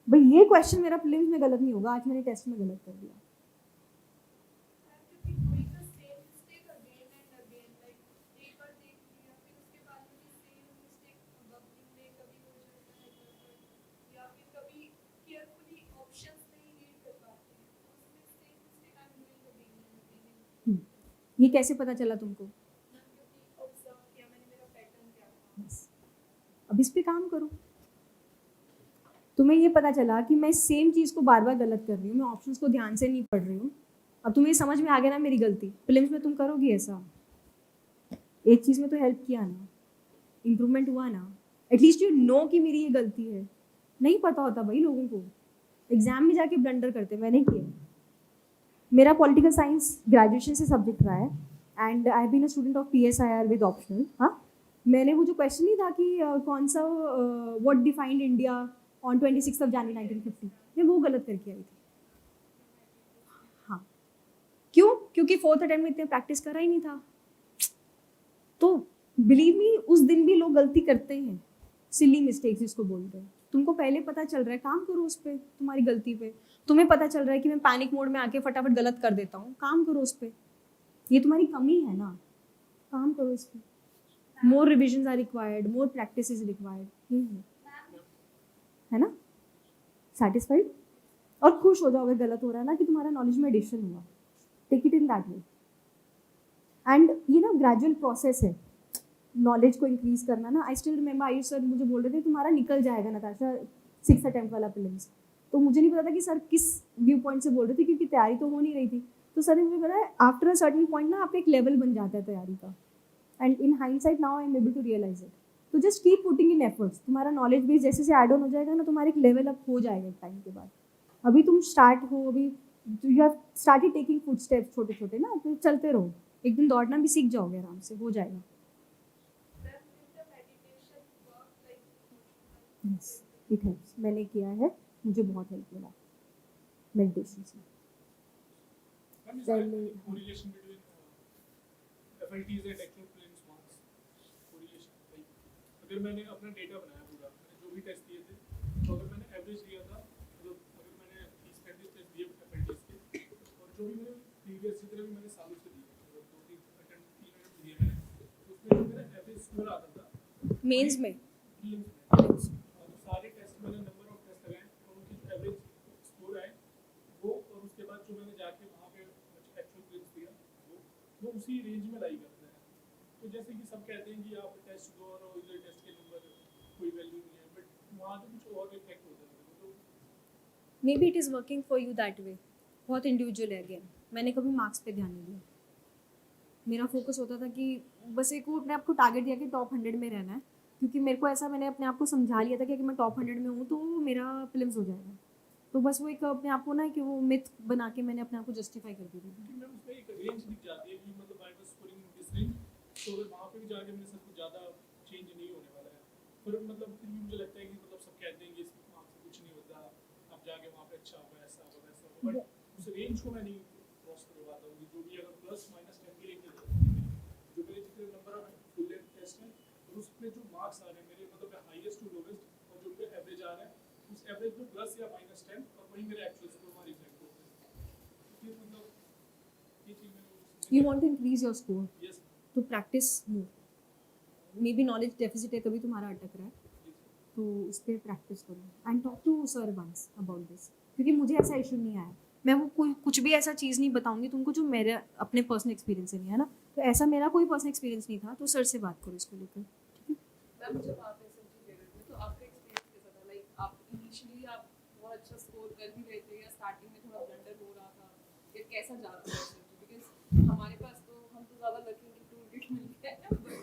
भाई ये क्वेश्चन मेरा प्रीलिम्स में गलत नहीं होगा, आज मैंने टेस्ट में गलत कर दिया. And to be doing the same mistake again and again, like एक बार देख लिया फिर उसके बाद में भी same mistake बबलिंग में कभी हो जाता है गड़बड़, या फिर कभी carefully options नहीं read कर पाते हैं, उसमें same mistake I'm doing again and again. ये कैसे पता चला तुमको? क्योंकि ऑब्जर्व किया मैंने, मेरा पैटर्न क्या था. बस अब इस पे काम करो. तुम्हें ये पता चला कि मैं सेम चीज़ को बार बार गलत कर रही हूँ, मैं ऑप्शंस को ध्यान से नहीं पढ़ रही हूँ. अब तुम्हें समझ में आ गया ना मेरी गलती. प्रीलिम्स में तुम करोगी ऐसा? एक चीज़ में तो हेल्प किया ना, इम्प्रूवमेंट हुआ ना. एटलीस्ट यू नो कि मेरी ये गलती है. नहीं पता होता भाई लोगों को, एग्जाम में जाके ब्लंडर करते. मैंने किया. मेरा पॉलिटिकल साइंस ग्रेजुएशन से सब्जेक्ट रहा है and I have been a student of PSIR with optional. हाँ, मैंने वो जो क्वेश्चन नहीं था कि कौन सा व्हाट डिफाइंड इंडिया ऑन 26 जनवरी 1950, मैं वो गलत करके आई थी. हाँ, क्यों? क्योंकि 4th अटेम्प्ट में इतने प्रैक्टिस करा ही नहीं था. तो बिलीव मी, उस दिन भी लोग गलती करते हैं. सिली मिस्टेक्स जिसको बोलते हैं. तुमको पहले पता चल रहा है, काम करो उस पर, तुम्हारी गलती पे. तुम्हें पता चल रहा है कि मैं पैनिक मोड में आके फटाफट गलत कर देता हूँ, काम करो उस पर. ये तुम्हारी कमी है ना, काम करो इस पर. More revision are required, more practice is required. है ना? सेटिस्फाइड? और खुश हो जाओ अगर गलत हो रहा है ना, कि तुम्हारा नॉलेज में एडिशन हुआ. Take it in that way. And ये ना ग्रेजुअल प्रोसेस है नॉलेज को इंक्रीज करना ना. I still remember Ayush sir मुझे बोल रहे थे तुम्हारा निकल जाएगा नताशा 6th अटेम्प्ट वाला प्रीलिम्स. तो मुझे नहीं पता था कि सर किस व्यू पॉइंट से बोल रहे थे, क्योंकि तैयारी तो हो नहीं रही थी। तो सर ने मुझे बताया आफ्टर अ सर्टेन पॉइंट ना आपका एक लेवल बन जाता है तैयारी का, and in hindsight now I am able to realise it. तो just keep putting in efforts, तुम्हारा नॉलेज बेस जैसे जैसे ऐड ऑन हो जाएगा ना, तुम्हारा एक लेवल अप हो जाएगा एक टाइम के बाद। अभी तुम स्टार्ट हो, अभी you have started taking foot steps छोटे छोटे ना, तो चलते रहो, एक दिन दौड़ना भी सीख जाओगे, आराम से हो जाएगा। Then with the meditation work, like yes it helps, मैंने किया है, मुझे बहुत हेल्प मिला मेडिटेशन से। Ma'am, is there Then- any correlation between FLTs and actual prelims marks? Correlation, like अगर मैंने अपना डेटा बनाया पूरा, मैंने जो भी टेस्ट दिए थे, तो अगर मैंने एवरेज लिया था, मतलब अगर मैंने 30-35 टेस्ट दिए FLTs के, और जो भी मैंने प्रीवियस जितने भी मैंने सालों से दिए, मतलब 2-3 अटेम्प्ट दिए मैंने, तो उसमें जो मेरा एवरेज स्कोर आता था मेंस में प्रीलिम्स में, और सारे टेस्ट मैंने नंबर ऑफ टेस्ट लगाए और उनकी जो एवरेज स्कोर आए वो, और उसके बाद जो मैंने जाके वहाँ पे एक्चुअल प्रिलिम्स दिया वो उसी रेंज में लाई करते हैं। तो जैसे कि सब कहते हैं कि आप टेस्ट दो और ये टेस्ट के नंबर कोई वैल्यू नहीं है, बट वहाँ तो कुछ और इफेक्ट होता है। तो may be it is working for you that way, बहुत इंडिविजुअल है। अगेन मैंने कभी मार्क्स पे ध्यान नहीं दिया, मेरा फोकस होता था कि बस एक को अपने आप को टारगेट दिया कि टॉप 100 में रहना है, क्योंकि मेरे को ऐसा, मैंने अपने आप को समझा लिया था कि अगर मैं टॉप 100 में हूँ तो मेरा फिल्म्स हो जाएगा। तो बस वो एक अपने आप को ना कि वो मिथ बना के मैंने अपने आप को जस्टिफाई कर दी थी। क्योंकि मैम उसमें एक रेंज दिख जाती है कि मतलब I was scoring in this range, तो अगर वहाँ पे भी जाके मेरे साथ कुछ ज़्यादा चेंज नहीं होने वाला है, पर मतलब फिर भी मुझे लगता है कि मतलब सब कहते हैं कि इस मार्क्स से कुछ नहीं होता, अब जाके वहाँ पे अच्छा होगा, ऐसा होगा, वैसा होगा, बट उस रेंज को मैं नहीं क्रॉस कर पाता हूँ। जो भी अगर प्लस माइनस 10 के लेके जो मेरे जितने number of full length test हैं और उसमें जो मार्क्स आ रहे हैं मेरे, मतलब हाईएस्ट टू लोवेस्ट, और जो मेरे एवरेज आ रहा है उस एवरेज में प्लस या माइनस 10, और वही मेरा एक्चुअल स्कोर वहाँ रिफ्लेक्ट होता है। तो फिर मतलब ये चीज़ मैंने you want to increase your score, yes तो practice more. Maybe knowledge deficit है, कभी तुम्हारा अटक रहा है, तो उस पर प्रैक्टिस करो and talk to sir once about this, क्योंकि मुझे ऐसा इशू नहीं आया। मैं वो कोई कुछ भी ऐसा चीज़ नहीं बताऊंगी तुमको जो मेरे अपने पर्सनल एक्सपीरियंस से नहीं है ना, तो ऐसा मेरा कोई पर्सनल एक्सपीरियंस नहीं था, तो सर से बात करो इसको लेकर, ठीक है। मैम जब आप एसएमजी ले रहे थे तो आपका एक्सपीरियंस कैसा था? लाइक आप इनिशियली आप बहुत अच्छा स्कोर कर भी रहे थे या स्टार्टिंग में थोड़ा ब्लंडर हो रहा था, या कैसा जा रहा था एसएमजी? बिकॉज हमारे पास तो हम तो ज़्यादा लकी कि टूल किट मिल गया है, बट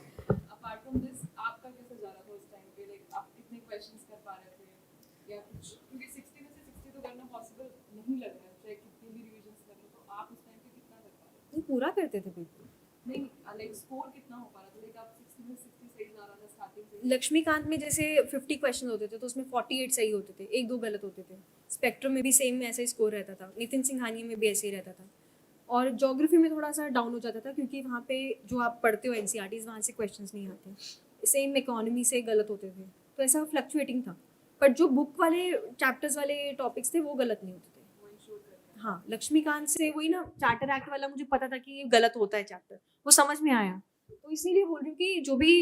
अपार्ट फ्रॉम दिस आपका कैसा जा रहा था उस टाइम पे? लाइक आप कितने क्वेश्चंस कर पा रहे थे या कुछ? क्योंकि 60 में से 60 तो करना पॉसिबल नहीं लग रहा है, चाहे कितनी भी रिविजन्स कर लो, तो आप उस टाइम पे कितना कर पा रहे थे? तो पूरा करते थे बिल्कुल। नहीं, लाइक स्कोर कितना हो पा रहा था? लाइक आप 60 में 60 सही जा रहा था स्टार्टिंग से? लक्ष्मीकांत में जैसे 50 क्वेश्चन होते थे तो उसमें 48 सही होते थे, 1-2 गलत होते थे। स्पेक्ट्रम में भी सेम ऐसा ही स्कोर रहता था, नितिन सिंघानिया में भी ऐसे ही रहता था। और ज्योग्राफी में थोड़ा सा डाउन हो जाता था, क्योंकि वहाँ पे जो आप पढ़ते हो एनसीईआरटीज़, वहाँ से क्वेश्चंस नहीं आते। सेम इकोनॉमी से गलत होते थे, तो ऐसा फ्लक्चुएटिंग था। पर जो बुक वाले चैप्टर्स वाले टॉपिक्स थे वो गलत नहीं होते थे। वो इंश्योर करके हाँ, लक्ष्मीकांत से वही ना, चार्टर एक्ट वाला मुझे पता था कि ये गलत होता है चैप्टर, वो समझ में आया। तो इसीलिए बोल रही हूँ कि जो भी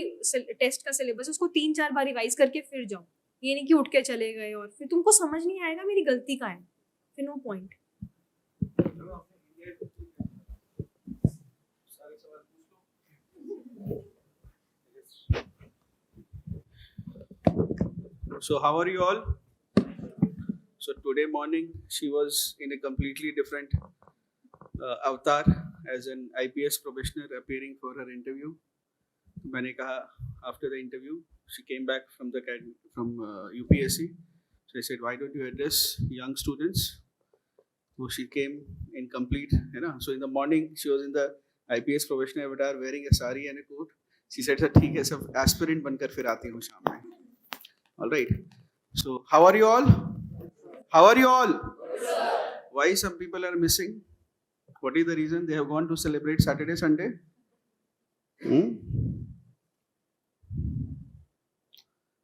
टेस्ट का सिलेबस है उसको 3-4 बार रिवाइज करके फिर जाओ। ये नहीं कि उठ के चले गए और फिर तुमको समझ नहीं आएगा मेरी गलती का है, फिर नो पॉइंट। सारे सवाल पूछ लो। So how are you all? So today morning she was in a completely different avatar as an IPS professional appearing for her interview. मैंने कहा after the interview she came back from the UPSC. So I said, why don't you address young students? So she came in complete, you know. So in the morning she was in the IPS professional avatar wearing a sari and a coat. She said, sir, ठीक है, सब aspirant बनकर फिर आती हूँ शाम में. All right. So how are you all? How are you all? Why some people are missing? What is the reason? They have gone to celebrate Saturday, Sunday?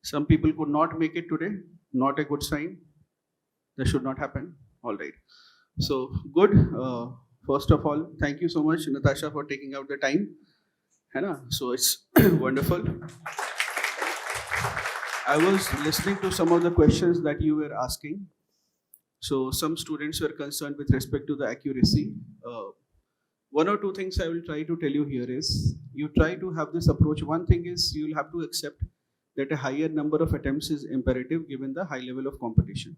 Some people could not make it today. Not a good sign. That should not happen. All right. So good. First of all, thank you so much, Natasha, for taking out the time. है ना? So it's wonderful. I was listening to some of the questions that you were asking. So some students were concerned with respect to the accuracy. One or two things I will try to tell you here is, you try to have this approach. One thing is, you will have to accept that a higher number of attempts is imperative given the high level of competition.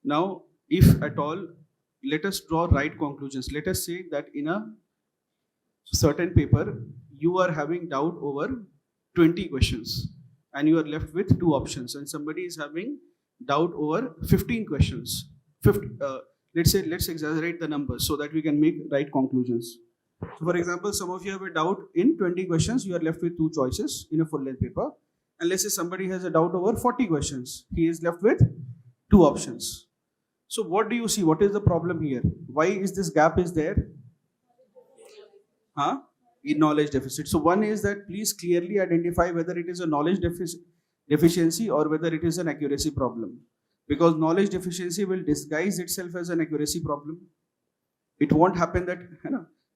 Now, if at all, let us draw right conclusions. Let us say that in a certain paper, you are having doubt over 20 questions and you are left with two options, and somebody is having doubt over 15 questions. Let's exaggerate the numbers so that we can make right conclusions. So for example, some of you have a doubt in 20 questions, you are left with two choices in a full length paper. And let's say somebody has a doubt over 40 questions, he is left with two options. So what do you see? What is the problem here? Why is this gap is there? In knowledge deficit. So one is that please clearly identify whether it is a knowledge deficiency or whether it is an accuracy problem. Because knowledge deficiency will disguise itself as an accuracy problem. It won't happen that,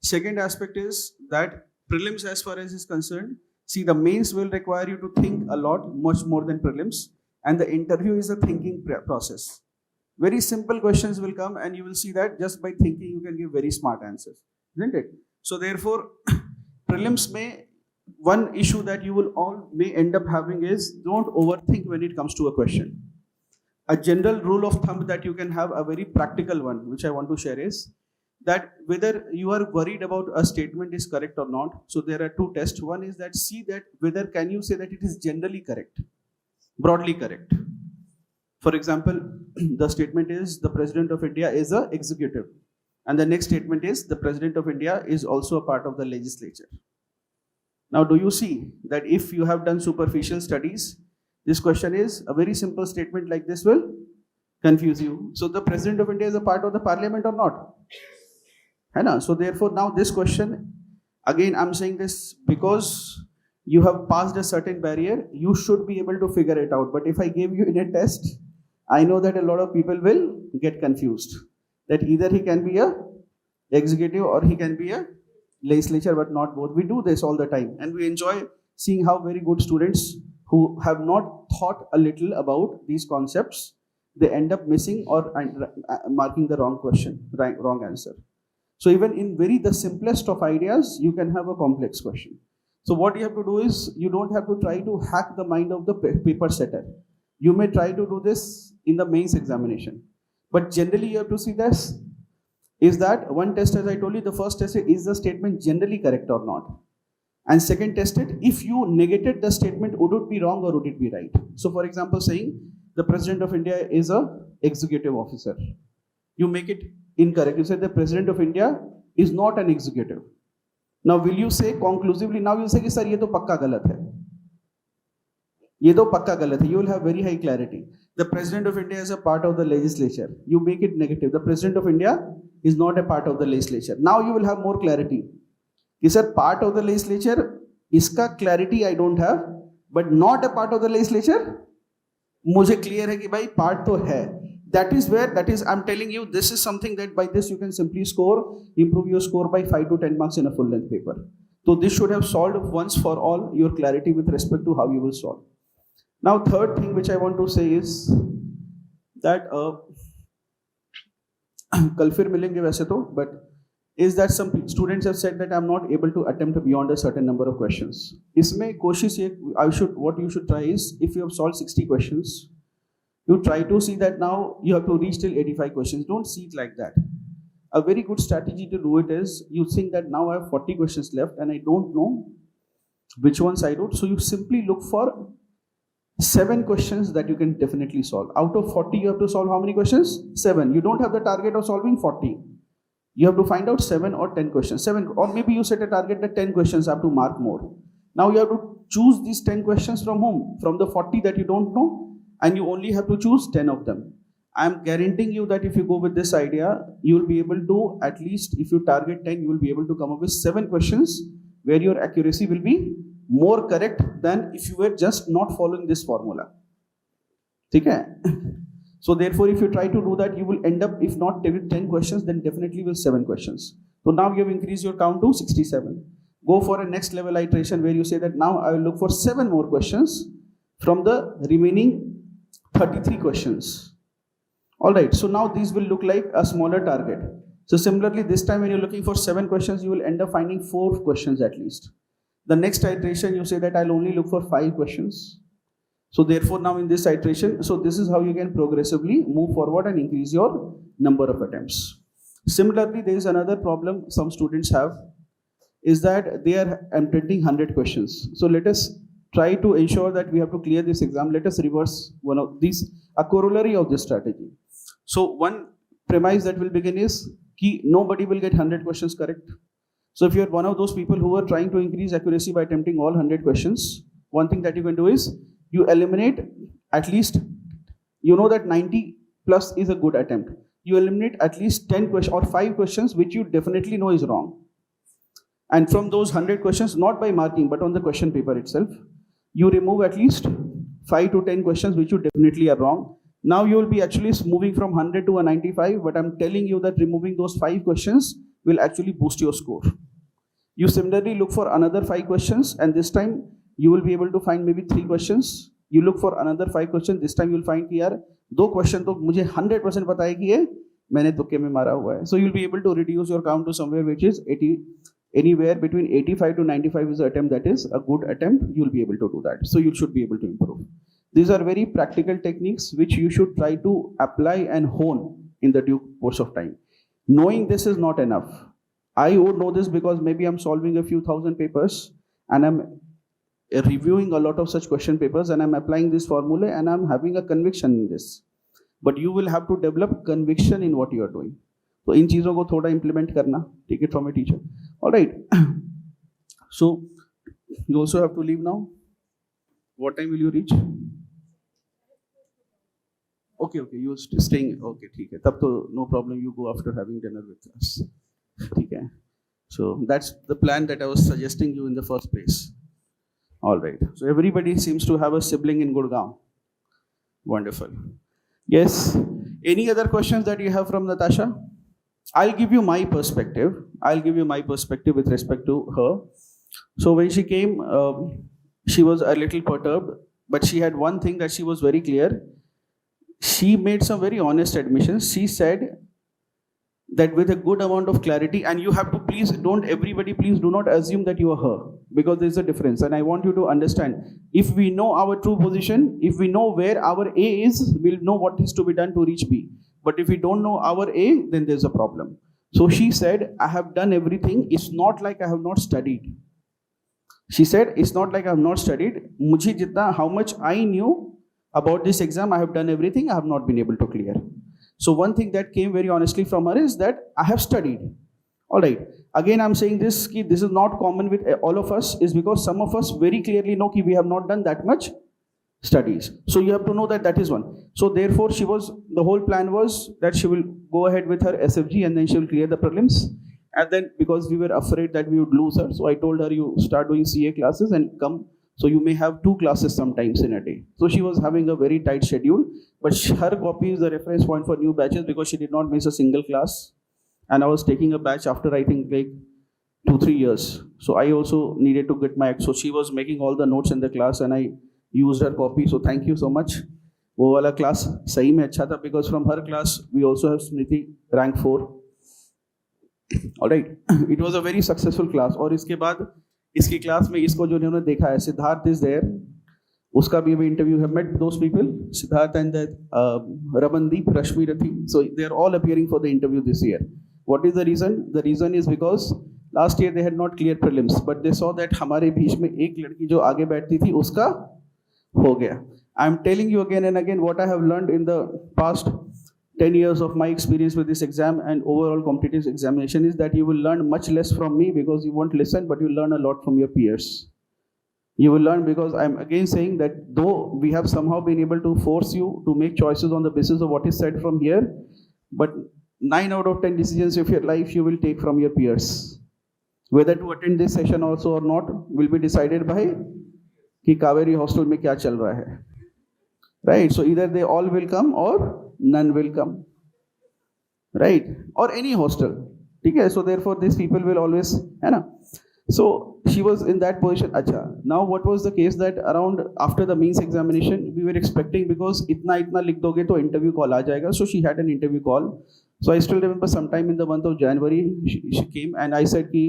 Second aspect is that prelims, as far as is concerned, see, the mains will require you to think a lot, much more than prelims, and the interview is a thinking process. Very simple questions will come and you will see that just by thinking you can give very smart answers, isn't it? So therefore, prelims may, one issue that you will all may end up having is don't overthink when it comes to a question. A general rule of thumb that you can have, a very practical one, which I want to share, is that whether you are worried about a statement is correct or not. So there are two tests. One is that see that whether can you say that it is generally correct, broadly correct. For example, the statement is the President of India is a executive. And the next statement is the President of India is also a part of the legislature. Now, do you see that if you have done superficial studies, this question is a very simple statement like this will confuse you. So the President of India is a part of the parliament or not? So therefore now this question, again I'm saying this because you have passed a certain barrier, you should be able to figure it out. But if I gave you in a test, I know that a lot of people will get confused. That either he can be a executive or he can be a legislature, but not both. We do this all the time and we enjoy seeing how very good students who have not thought a little about these concepts, they end up missing or marking the wrong question, wrong answer. So even in the simplest of ideas, you can have a complex question. So what you have to do is, you don't have to try to hack the mind of the paper setter. You may try to do this in the mains examination. But generally you have to see this, is that one test, as I told you, the first test is the statement generally correct or not. And second test it, if you negated the statement, would it be wrong or would it be right? So for example, saying the President of India is a executive officer. You make it incorrect. You say the President of India is not an executive. Now will you say conclusively, now you say कि sir ये तो पक्का गलत है. ये तो पक्का गलत है. You will have very high clarity. The President of India is a part of the legislature. You make it negative. The President of India is not a part of the legislature. Now you will have more clarity. कि sir part of the legislature, इसका clarity I don't have, but not a part of the legislature, मुझे clear है कि भाई part तो है. That is I'm telling you, this is something that by this you can simply improve your score by 5 to 10 marks in a full length paper. So this should have solved once for all your clarity with respect to how you will solve. Now third thing which I want to say is that कल फिर मिलेंगे वैसे तो, but is that some students have said that I'm not able to attempt beyond a certain number of questions. इसमें कोशिश ये what you should try is, if you have solved 60 questions, you try to see that now you have to reach till 85 questions. Don't see it like that. A very good strategy to do it is, you think that now I have 40 questions left and I don't know which ones I wrote. So you simply look for 7 questions that you can definitely solve. Out of 40, you have to solve how many questions? 7. You don't have the target of solving 40. You have to find out 7 or 10 questions. 7, or maybe you set a target that 10 questions have to mark more. Now you have to choose these 10 questions from whom? From the 40 that you don't know. And you only have to choose 10 of them. I am guaranteeing you that if you go with this idea, you will be able to, at least if you target 10, you will be able to come up with 7 questions where your accuracy will be more correct than if you were just not following this formula. Okay? So therefore, if you try to do that, you will end up, if not with 10 questions, then definitely with 7 questions. So now you have increased your count to 67. Go for a next level iteration where you say that now I will look for 7 more questions from the remaining 33 questions. Alright, so now these will look like a smaller target. So similarly, this time when you're looking for 7 questions, you will end up finding 4 questions at least. The next iteration, you say that I'll only look for 5 questions. So therefore now in this iteration, so this is how you can progressively move forward and increase your number of attempts. Similarly, there is another problem some students have, is that they are attempting 100 questions. So let us try to ensure that we have to clear this exam. Let us reverse one of these, a corollary of this strategy. So one premise that will begin is कि nobody will get 100 questions correct. So if you are one of those people who are trying to increase accuracy by attempting all 100 questions, one thing that you can do is you eliminate at least, you know that 90 plus is a good attempt. You eliminate at least 10 questions or 5 questions which you definitely know is wrong. And from those 100 questions, not by marking but on the question paper itself, you remove at least 5 to 10 questions which you definitely are wrong. Now you will be actually moving from 100 to a 95, but I'm telling you that removing those 5 questions will actually boost your score. You similarly look for another 5 questions, and this time you will be able to find maybe 3 questions. You look for another 5 questions, this time you will find कि यार 2 question तो मुझे 100% पता है कि ये मैंने तुक्के में मारा हुआ है. So you will be able to reduce your count to somewhere which is 80, anywhere between 85 to 95 is an attempt that is a good attempt. You will be able to do that. So you should be able to improve. These are very practical techniques which you should try to apply and hone in the due course of time. Knowing this is not enough. I would know this because maybe I'm solving a few thousand papers and I'm reviewing a lot of such question papers and I'm applying this formula and I'm having a conviction in this. But you will have to develop conviction in what you are doing. So इन चीज़ों को थोड़ा implement करना. Take it from a teacher. All right. So you also have to leave now. What time will you reach? Okay, you're staying. Okay, ठीक है. तब तो no problem. You go after having dinner with us. ठीक है. So that's the plan that I was suggesting you in the first place. All right. So everybody seems to have a sibling in Gurgaon. Wonderful. Yes. Any other questions that you have from Natasha? I'll give you my perspective. With respect to her. So when she came, she was a little perturbed, but she had one thing that she was very clear. She made some very honest admissions. She said that with a good amount of clarity, and you have to please do not assume that you are her, because there is a difference. And I want you to understand, if we know our true position, if we know where our A is, we'll know what is to be done to reach B. But if we don't know our A, then there's a problem. So she said, I have done everything. It's not like I have not studied. She said, it's not like I have not studied. Mujhe jitna, how much I knew about this exam, I have done everything. I have not been able to clear. So one thing that came very honestly from her is that I have studied. All right. Again, I'm saying this, this is not common with all of us, is because some of us very clearly know that we have not done that much studies. So you have to know that is one. So therefore, the whole plan was that she will go ahead with her SFG and then she will clear the prelims. And then because we were afraid that we would lose her, so I told her, you start doing CA classes and come. So you may have 2 classes sometimes in a day. So she was having a very tight schedule, but her copy is the reference point for new batches because she did not miss a single class. And I was taking a batch after I think like 2-3 years. So I also needed to get my, so she was making all the notes in the class and I used her copy. So thank you so much. वो वाला class सही में अच्छा था because from her class we also have Smriti rank 4. All right. It was a very successful class. और इसके बाद इसकी क्लास में इसको जो उन्होंने देखा है, सिद्धार्थ इज देयर, उसका भी इंटरव्यू है. Met those people, Siddharth and Ramandeep, Rashmi Rathi. So they are all appearing for the interview this year. What is the reason? The reason is because last year they had not clear prelims, but they saw that हमारे बीच में एक लड़की जो आगे बैठती थी उसका हो गया. I am telling you again and again what I have learned in the past 10 years of my experience with this exam and overall competitive examination is that you will learn much less from me because you won't listen, but you learn a lot from your peers. You will learn because I'm again saying that though we have somehow been able to force you to make choices on the basis of what is said from here, but 9 out of 10 decisions of your life you will take from your peers. Whether to attend this session also or not will be decided by कि कावेरी हॉस्टल में क्या चल रहा है. Right? So either they all will come or none will come. Right? Or any hostel. Okay? So therefore these people will always, है ना? So she was in that position. Acha. Now what was the case that around after the means examination we were expecting, because इतना लिख दोगे तो interview call आ जाएगा. So she had an interview call. So I still remember sometime in the month of January she came and I said कि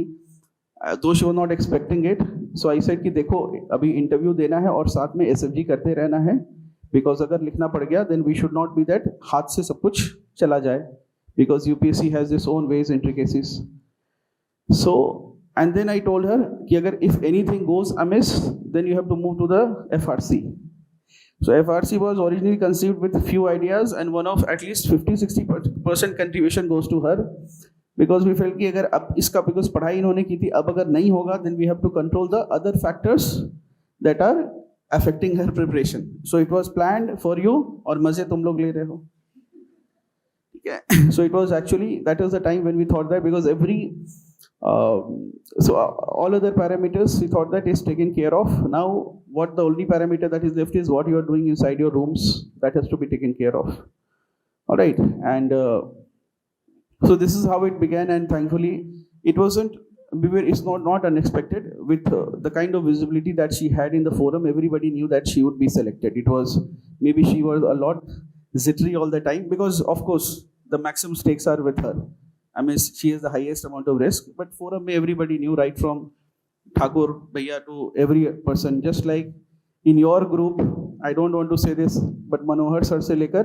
though she was not expecting it. So I said कि देखो अभी इंटरव्यू देना है और साथ में SFG करते रहना है, because अगर लिखना पड़ गया then we should not be that हाथ से सब कुछ चला जाए, because UPSC has its own ways, intricacies. So and then I told her कि अगर if anything goes amiss then you have to move to the FRC. So FRC was originally conceived with few ideas and one of at least 50-60% contribution goes to her, because we felt कि अगर अब इसका because पढ़ाई इन्होंने की थी, अब अगर नहीं होगा then we have to control the other factors that are affecting her preparation. So it was planned for you और मजे तुम लोग ले रहे हो, ठीक है? So it was actually, that was the time when we thought that, because every all other parameters we thought that is taken care of. Now what the only parameter that is left is what you are doing inside your rooms, that has to be taken care of. All right, and so this is how it began, and thankfully it wasn't, it's not unexpected. With the kind of visibility that she had in the forum, everybody knew that she would be selected. It was, maybe she was a lot jittery all the time, because of course the maximum stakes are with her. I mean, she has the highest amount of risk, but forum mein everybody knew, right from Thakur Bhaiya to every person. Just like in your group, I don't want to say this, but Manohar sir se lekar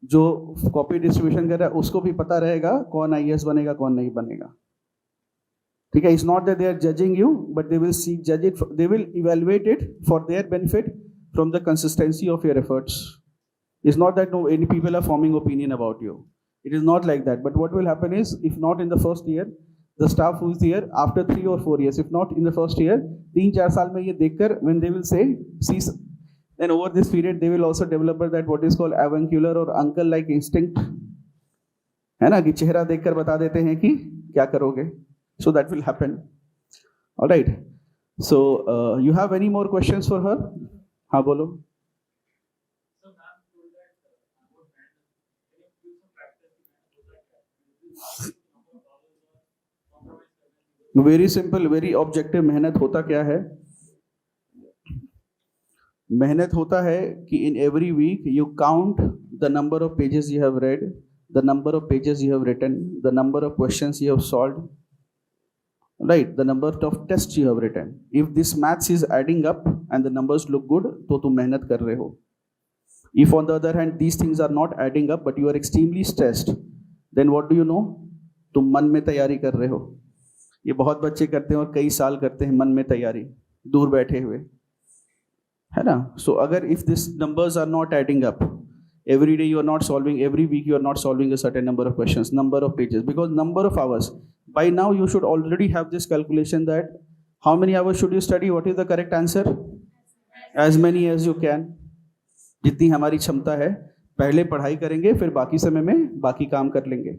जो कॉपी डिस्ट्रीब्यूशन कर रहा है उसको भी पता रहेगा कौन IAS बनेगा कौन नहीं बनेगा, ठीक है? It's not that they are judging you, but they will see जज it, they will evaluate it for their benefit from the consistency of your efforts. It's not that no any people are forming opinion about you. It is not like that. But what will happen is, if not in the first year, the staff who is here after 3 or 4 years, if not in the first year, 3-4 साल में ये देखकर, when they will say, see, then over this period they will also develop that what is called avuncular or uncle-like instinct, है ना, कि चेहरा देखकर बता देते हैं कि क्या करोगे. So that will happen. All right. So you have any more questions for her? हाँ बोलो. Very simple, very objective. मेहनत होता क्या है? मेहनत होता है कि in every week you count the number of pages you have read, the number of pages you have written, the number of questions you have solved, right, the number of test you have written. If this maths is adding up and the numbers look good, तो तुम मेहनत कर रहे हो. If on the other hand these things are not adding up but you are extremely stressed, then what do you know? तुम मन में तैयारी कर रहे हो. ये बहुत बच्चे करते हैं और कई साल करते हैं मन में तैयारी, दूर बैठे हुए, है ना? सो अगर if this numbers are not adding up, every day you are not solving, every week you are not solving a certain number of questions, number of pages, because number of hours, by now you should already have this calculation that how many hours should you study. What is the correct answer? As many as you can. जितनी हमारी क्षमता है, पहले पढ़ाई करेंगे, फिर बाकी समय में बाकी काम कर लेंगे,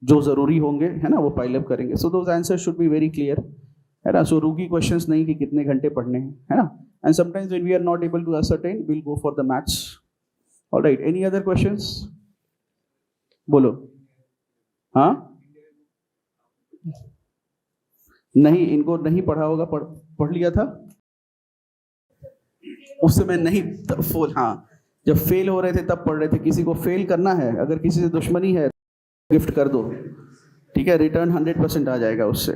जो जरूरी होंगे, है ना, वो पाइल अप करेंगे. So those answers should be very clear, है ना? सो रूकी क्वेश्चंस नहीं कि कितने घंटे पढ़ने हैं, है ना? And sometimes when we are not able to ascertain, we will go for the maths. All right, any other questions? बोलो. हाँ, नहीं, इनको नहीं पढ़ा होगा, पढ़ लिया था उस समय नहीं. हाँ, जब फेल हो रहे थे तब पढ़ रहे थे. किसी को फेल करना है, अगर किसी से दुश्मनी है, गिफ्ट कर दो, ठीक है? रिटर्न 100% आ जाएगा उससे,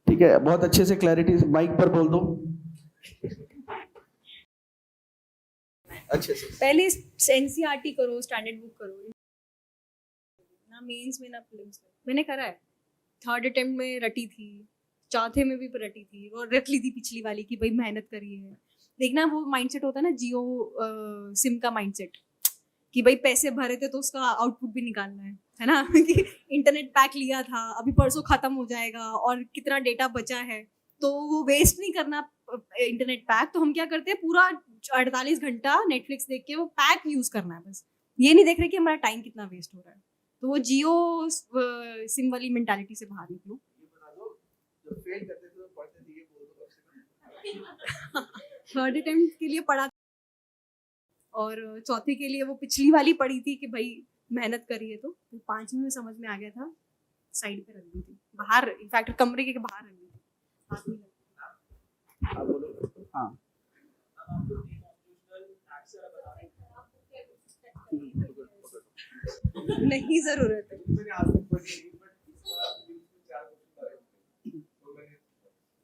ठीक है? बहुत अच्छे से क्लैरिटी माइक पर बोल दो अच्छे से. पहले NCERT करो, स्टैंडर्ड बुक करो, ना मेंस में ना प्रीलिम्स में. मैंने करा है, 3rd अटेम्प्ट में रटी थी, 4th में भी रटी थी, और रख ली थी पिछली वाली कि भाई मेहनत करी है. देखना, वो माइंडसेट होता है ना, जियो सिम का माइंडसेट, कि भाई पैसे भरे थे तो उसका आउटपुट भी निकालना है ना? कि इंटरनेट पैक लिया था, अभी परसों खत्म हो जाएगा और कितना डेटा बचा है, तो वो वेस्ट नहीं करना इंटरनेट पैक. तो हम क्या करते हैं, पूरा 48 घंटा नेटफ्लिक्स देख के वो पैक यूज करना है, बस ये नहीं देख रहे कि हमारा टाइम कितना वेस्ट हो रहा है. तो वो जियो सिम वाली मेंटालिटी से बाहर निकलो. थर्ड अटेम्प्ट के लिए पढ़ा और चौथे के लिए वो पिछली वाली पढ़ी थी कि भाई मेहनत करी है. तो 5वीं में समझ में आ गया था, साइड पे रख दी थी, बाहर, इनफैक्ट कमरे के बाहर रख दी थी, हाथ में. हाँ, नहीं जरूरत है.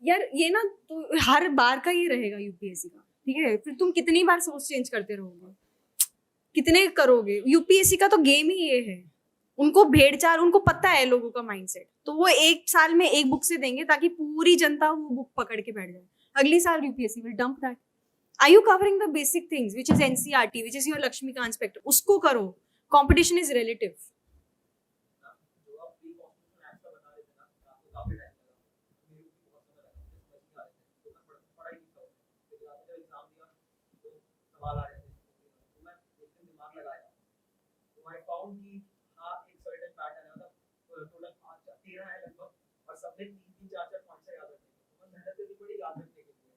यार ये ना तो हर बार का ये रहेगा यूपीएससी का, ठीक है? फिर तुम कितनी बार सोच चेंज करते रहोगे, कितने करोगे? यूपीएससी का तो गेम ही ये है, उनको भेड़चाल, उनको पता है लोगों का माइंडसेट, तो वो एक साल में एक बुक से देंगे ताकि पूरी जनता वो बुक पकड़ के बैठ जाए। अगली साल UPSC will dump that. Are you covering the basic things which is NCERT, which is your Laxmikanth spectrum, उसको करो। Competition is relative. जो आप प्री कॉम्पिटिशन ऐप का बता रहे थे ना, आपको काफी टाइम लगा, मेरे को भी बहुत समय लगा, समझ नहीं आ रहे थे, तो मैं पढ़ाई नहीं कर, लेकिन आपने जब एग्जाम दिया तो सवाल आ रहे थे, तो मैं एक दिन दिमाग लगाया, तो आई फाउंड कि हाँ एक सर्टेन पैटर्न है, मतलब टोटल 13 है लगभग, और सबने 3-3, 4-4 पॉइंट्स याद रखे, तो मैं मेहनत करनी पड़ी याद रखने के लिए।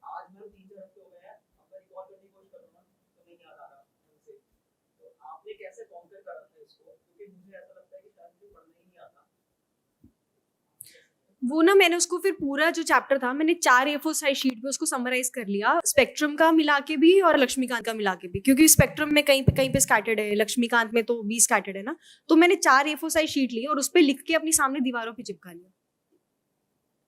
आज मेरे 3-4 हफ्ते हो गए हैं, अब मैं रिकॉल करने की कोशिश कर रहा हूँ तो नहीं याद आ रहा उनसे। तो आपने कैसे कॉन्कर करा था इसको, क्योंकि मुझे ऐसा लगता है कि शायद मुझे पढ़ना ही नहीं आता। वो ना मैंने उसको फिर पूरा जो चैप्टर था मैंने 4 A4 साइज शीट पे उसको समराइज कर लिया, स्पेक्ट्रम का मिला के भी और लक्ष्मीकांत का मिला के भी, क्योंकि स्पेक्ट्रम में कहीं पे स्कैटर्ड है, लक्ष्मीकांत में तो भी स्कैटर्ड है ना। तो मैंने 4 A4 साइज शीट ली और उस पर लिख के अपनी सामने दीवारों पे चिपका लिया,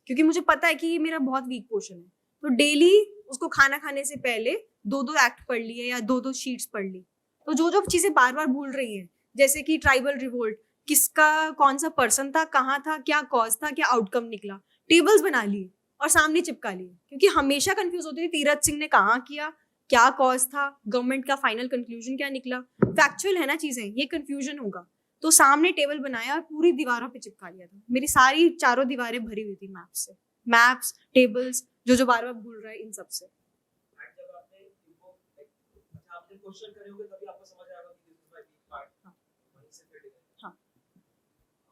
क्योंकि मुझे पता है कि ये मेरा बहुत वीक पोर्शन है। तो डेली उसको खाना खाने से पहले 2-2 एक्ट पढ़ लिए या 2-2 शीट्स पढ़ ली। तो जो जो चीजें बार बार भूल रही हैं, जैसे कि ट्राइबल रिवोल्ट, किसका कौन सा पर्सन था, कहाँ था, क्या कॉज था, क्या आउटकम निकला, टेबल्स बना लिए और सामने चिपका लिए, क्योंकि हमेशा कंफ्यूज होती थी तीरथ सिंह ने कहाँ किया, क्या कॉज था, गवर्नमेंट का फाइनल कंक्लूजन क्या निकला। फैक्चुअल है ना चीजें, ये कंफ्यूजन होगा। तो सामने टेबल बनाया और पूरी दीवारों पे चिपका लिया था। मेरी सारी 4 दीवारें भरी हुई थी मैप्स से, मैप्स, टेबल्स, जो बार बार भूल रहा है इन सब से। एंड जब आपने इनको अच्छा आपने क्वेश्चन करे होंगे तभी आपको समझ आएगा कि this is my weak part. हां, वहीं से फिर हाँ।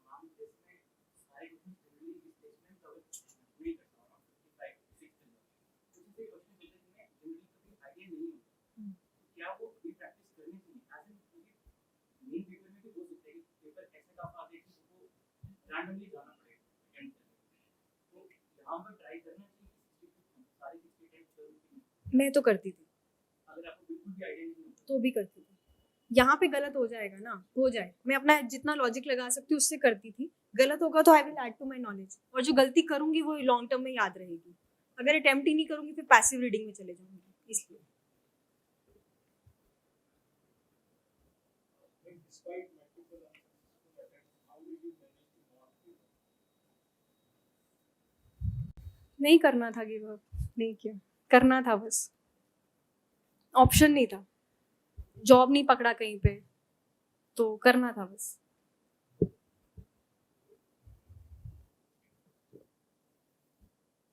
हम इसमें सारे क्वेश्चन जनरली इस स्टेटमेंट कवर नहीं करता हूं, 55 6 दिन कुछ भी क्वेश्चन मिलते हैं जिनमें जनरली कभी आइडिया नहीं होता, क्या वो भी प्रैक्टिस करनी चाहिए? एज इन क्योंकि मेन पेपर में भी हो सकता है कि पेपर ऐसे का आ जाए कि उसको रैंडमली जाना पड़ेगा एंड तो यहाँ पर ट्राई करना चाहिए सारी चीजें टेस्ट करूँ। मैं तो करती थी, अगर आपको बिल्कुल भी आइडिया नहीं होता तो भी करती थी। यहाँ पे गलत हो जाएगा ना, हो जाए, मैं अपना जितना लॉजिक लगा सकती हूँ उससे करती थी। गलत होगा तो I will add to my knowledge, और जो गलती करूंगी वो लॉन्ग टर्म में याद रहेगी। अगर अटेम्प्ट ही नहीं करूंगी फिर पैसिव रीडिंग में चले जाऊंगी, इसलिए। Despite multiple unsuccessful attempts, how did you manage to not give up? नहीं करना था गिव अप, नहीं किया, करना था बस, ऑप्शन नहीं था, जॉब नहीं पकड़ा कहीं पे, तो करना था बस।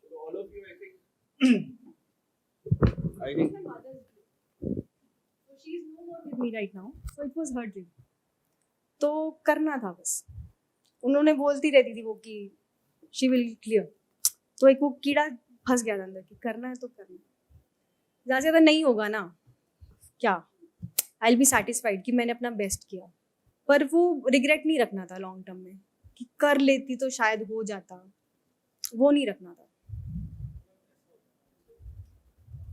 So all of you, I think, I think So she is no more with me right now, so it was her dream. तो करना था बस। उन्होंने बोलती रहती थी वो कि she will clear, तो एक वो कीड़ा फंस गया था अंदर कि करना है तो करना है। ज़्यादा से ज़्यादा नहीं होगा ना, क्या आई विल बी सेटिस्फाइड कि मैंने अपना बेस्ट किया, पर वो रिग्रेट नहीं रखना था लॉन्ग टर्म में कि कर लेती तो शायद हो जाता, वो नहीं रखना था।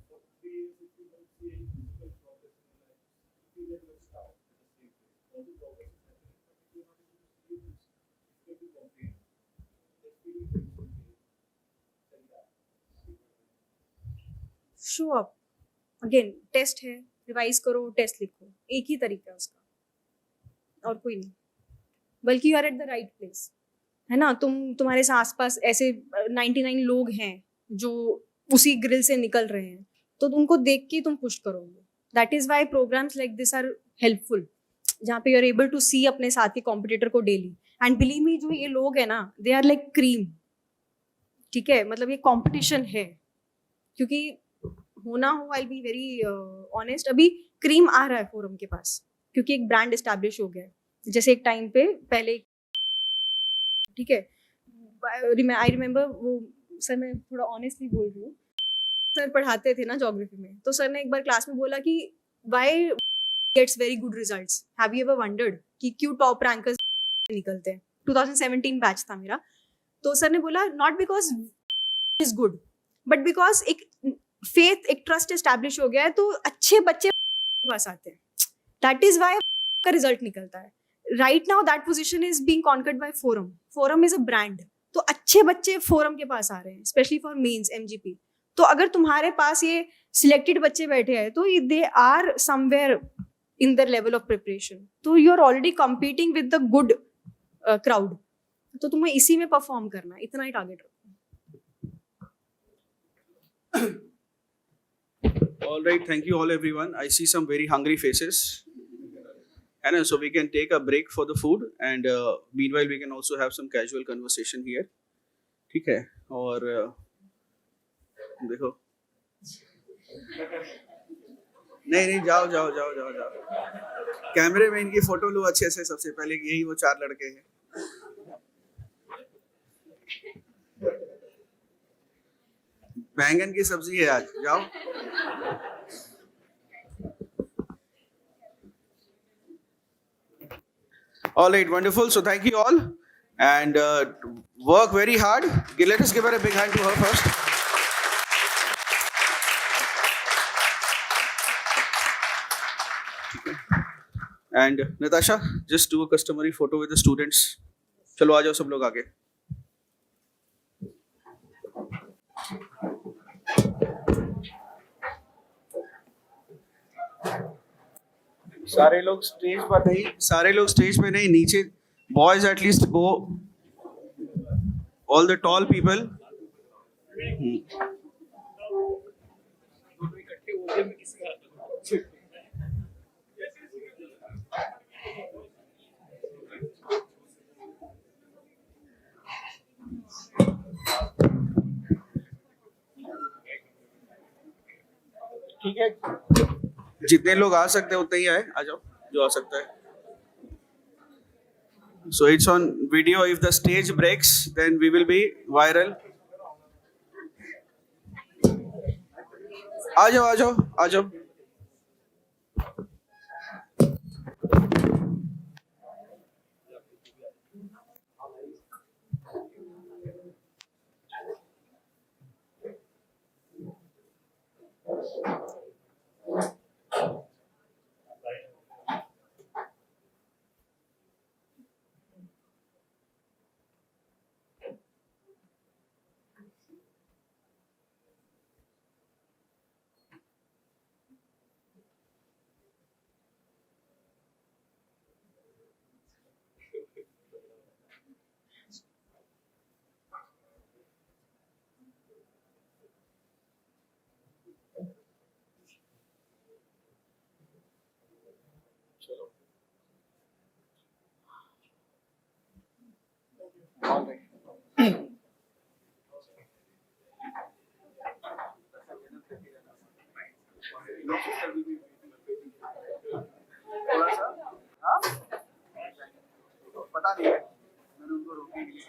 for 3 years, if you don't see any physical progress in your life, you feel that you are stuck at the same place. All the progress is happening, but if you are not able to see it, it's difficult to comprehend. That feeling is very pain. Tell that. Show up again, test है, रिवाइज करो, टेस्ट लिखो, एक ही तरीका है उसका, और कोई नहीं। बल्कि you are at the right place, है ना। तुम्हारे आसपास ऐसे 99 लोग हैं जो उसी ग्रिल से निकल रहे हैं, तो उनको देख के तुम पुश करोगे। That is why programs like this are helpful, जहाँ पे you are able to see अपने साथ के कॉम्पिटिटर को डेली। एंड बिलीव मी, जो ये लोग हैं ना, दे आर लाइक क्रीम, ठीक है, मतलब ये कॉम्पिटिशन है, क्योंकि होना हो, आई बी वेरी ऑनेस्ट, अभी क्रीम आ रहा है फोरम के पास, क्योंकि एक ब्रांड एस्टैब्लिश हो गया है। जैसे एक टाइम पे पहले, ठीक है, आई रिमेम्बर वो, सर मैं थोड़ा ऑनेस्टली बोल रही हूँ, सर पढ़ाते थे ना ज्योग्राफी में, तो सर ने एक बार क्लास में बोला कि why gets very good results, have you ever wondered कि क्यों टॉप रैंकर्स निकलते हैं। 2017 बैच था मेरा, तो सर ने बोला not because is good, but because एक फेथ, एक ट्रस्ट एस्टैब्लिश हो गया है, तो अच्छे बच्चे पास आते हैं, दैट इज वाई का रिजल्ट निकलता है। Right now that position is being conquered by Forum, Forum is a brand, तो अच्छे अच्छे बच्चे फोरम के पास आ रहे हैं, स्पेशली फॉर मेंस MGP. तो अगर तुम्हारे पास ये सिलेक्टेड बच्चे बैठे हैं तो they are somewhere in their level of preparation. तो you are already competing with the good crowd. तो तुम्हें इसी में परफॉर्म करना है, इतना ही टारगेट रखो. All right, thank you all everyone. I see some very hungry faces. And so we can take a break for the food and meanwhile we can also have some casual conversation here. ठीक है. और देखो. नहीं जाओ. कैमरे में इनकी फोटो लो अच्छे से. सबसे पहले यही वो 4 लड़के हैं. बैंगन की सब्जी है आज. जाओ. All right, wonderful. So thank you all and work very hard. Let us give her a big hand to her first. And Natasha, just do a customary photo with the students. चलो आ जाओ सब लोग आगे. सारे लोग स्टेज पे नहीं, नीचे. Boys at least go. All the tall people. दोनों इकट्ठे हो गए, मैं किसी का ठीक है. जितने लोग आ सकते हैं उतने ही आए. आ जाओ जो आ सकता है. So it's on video. If the stage breaks, then we will be viral. आ जाओ. All right. थोड़ा सा. हाँ? पता नहीं है. मैंने उनको रोकने के लिए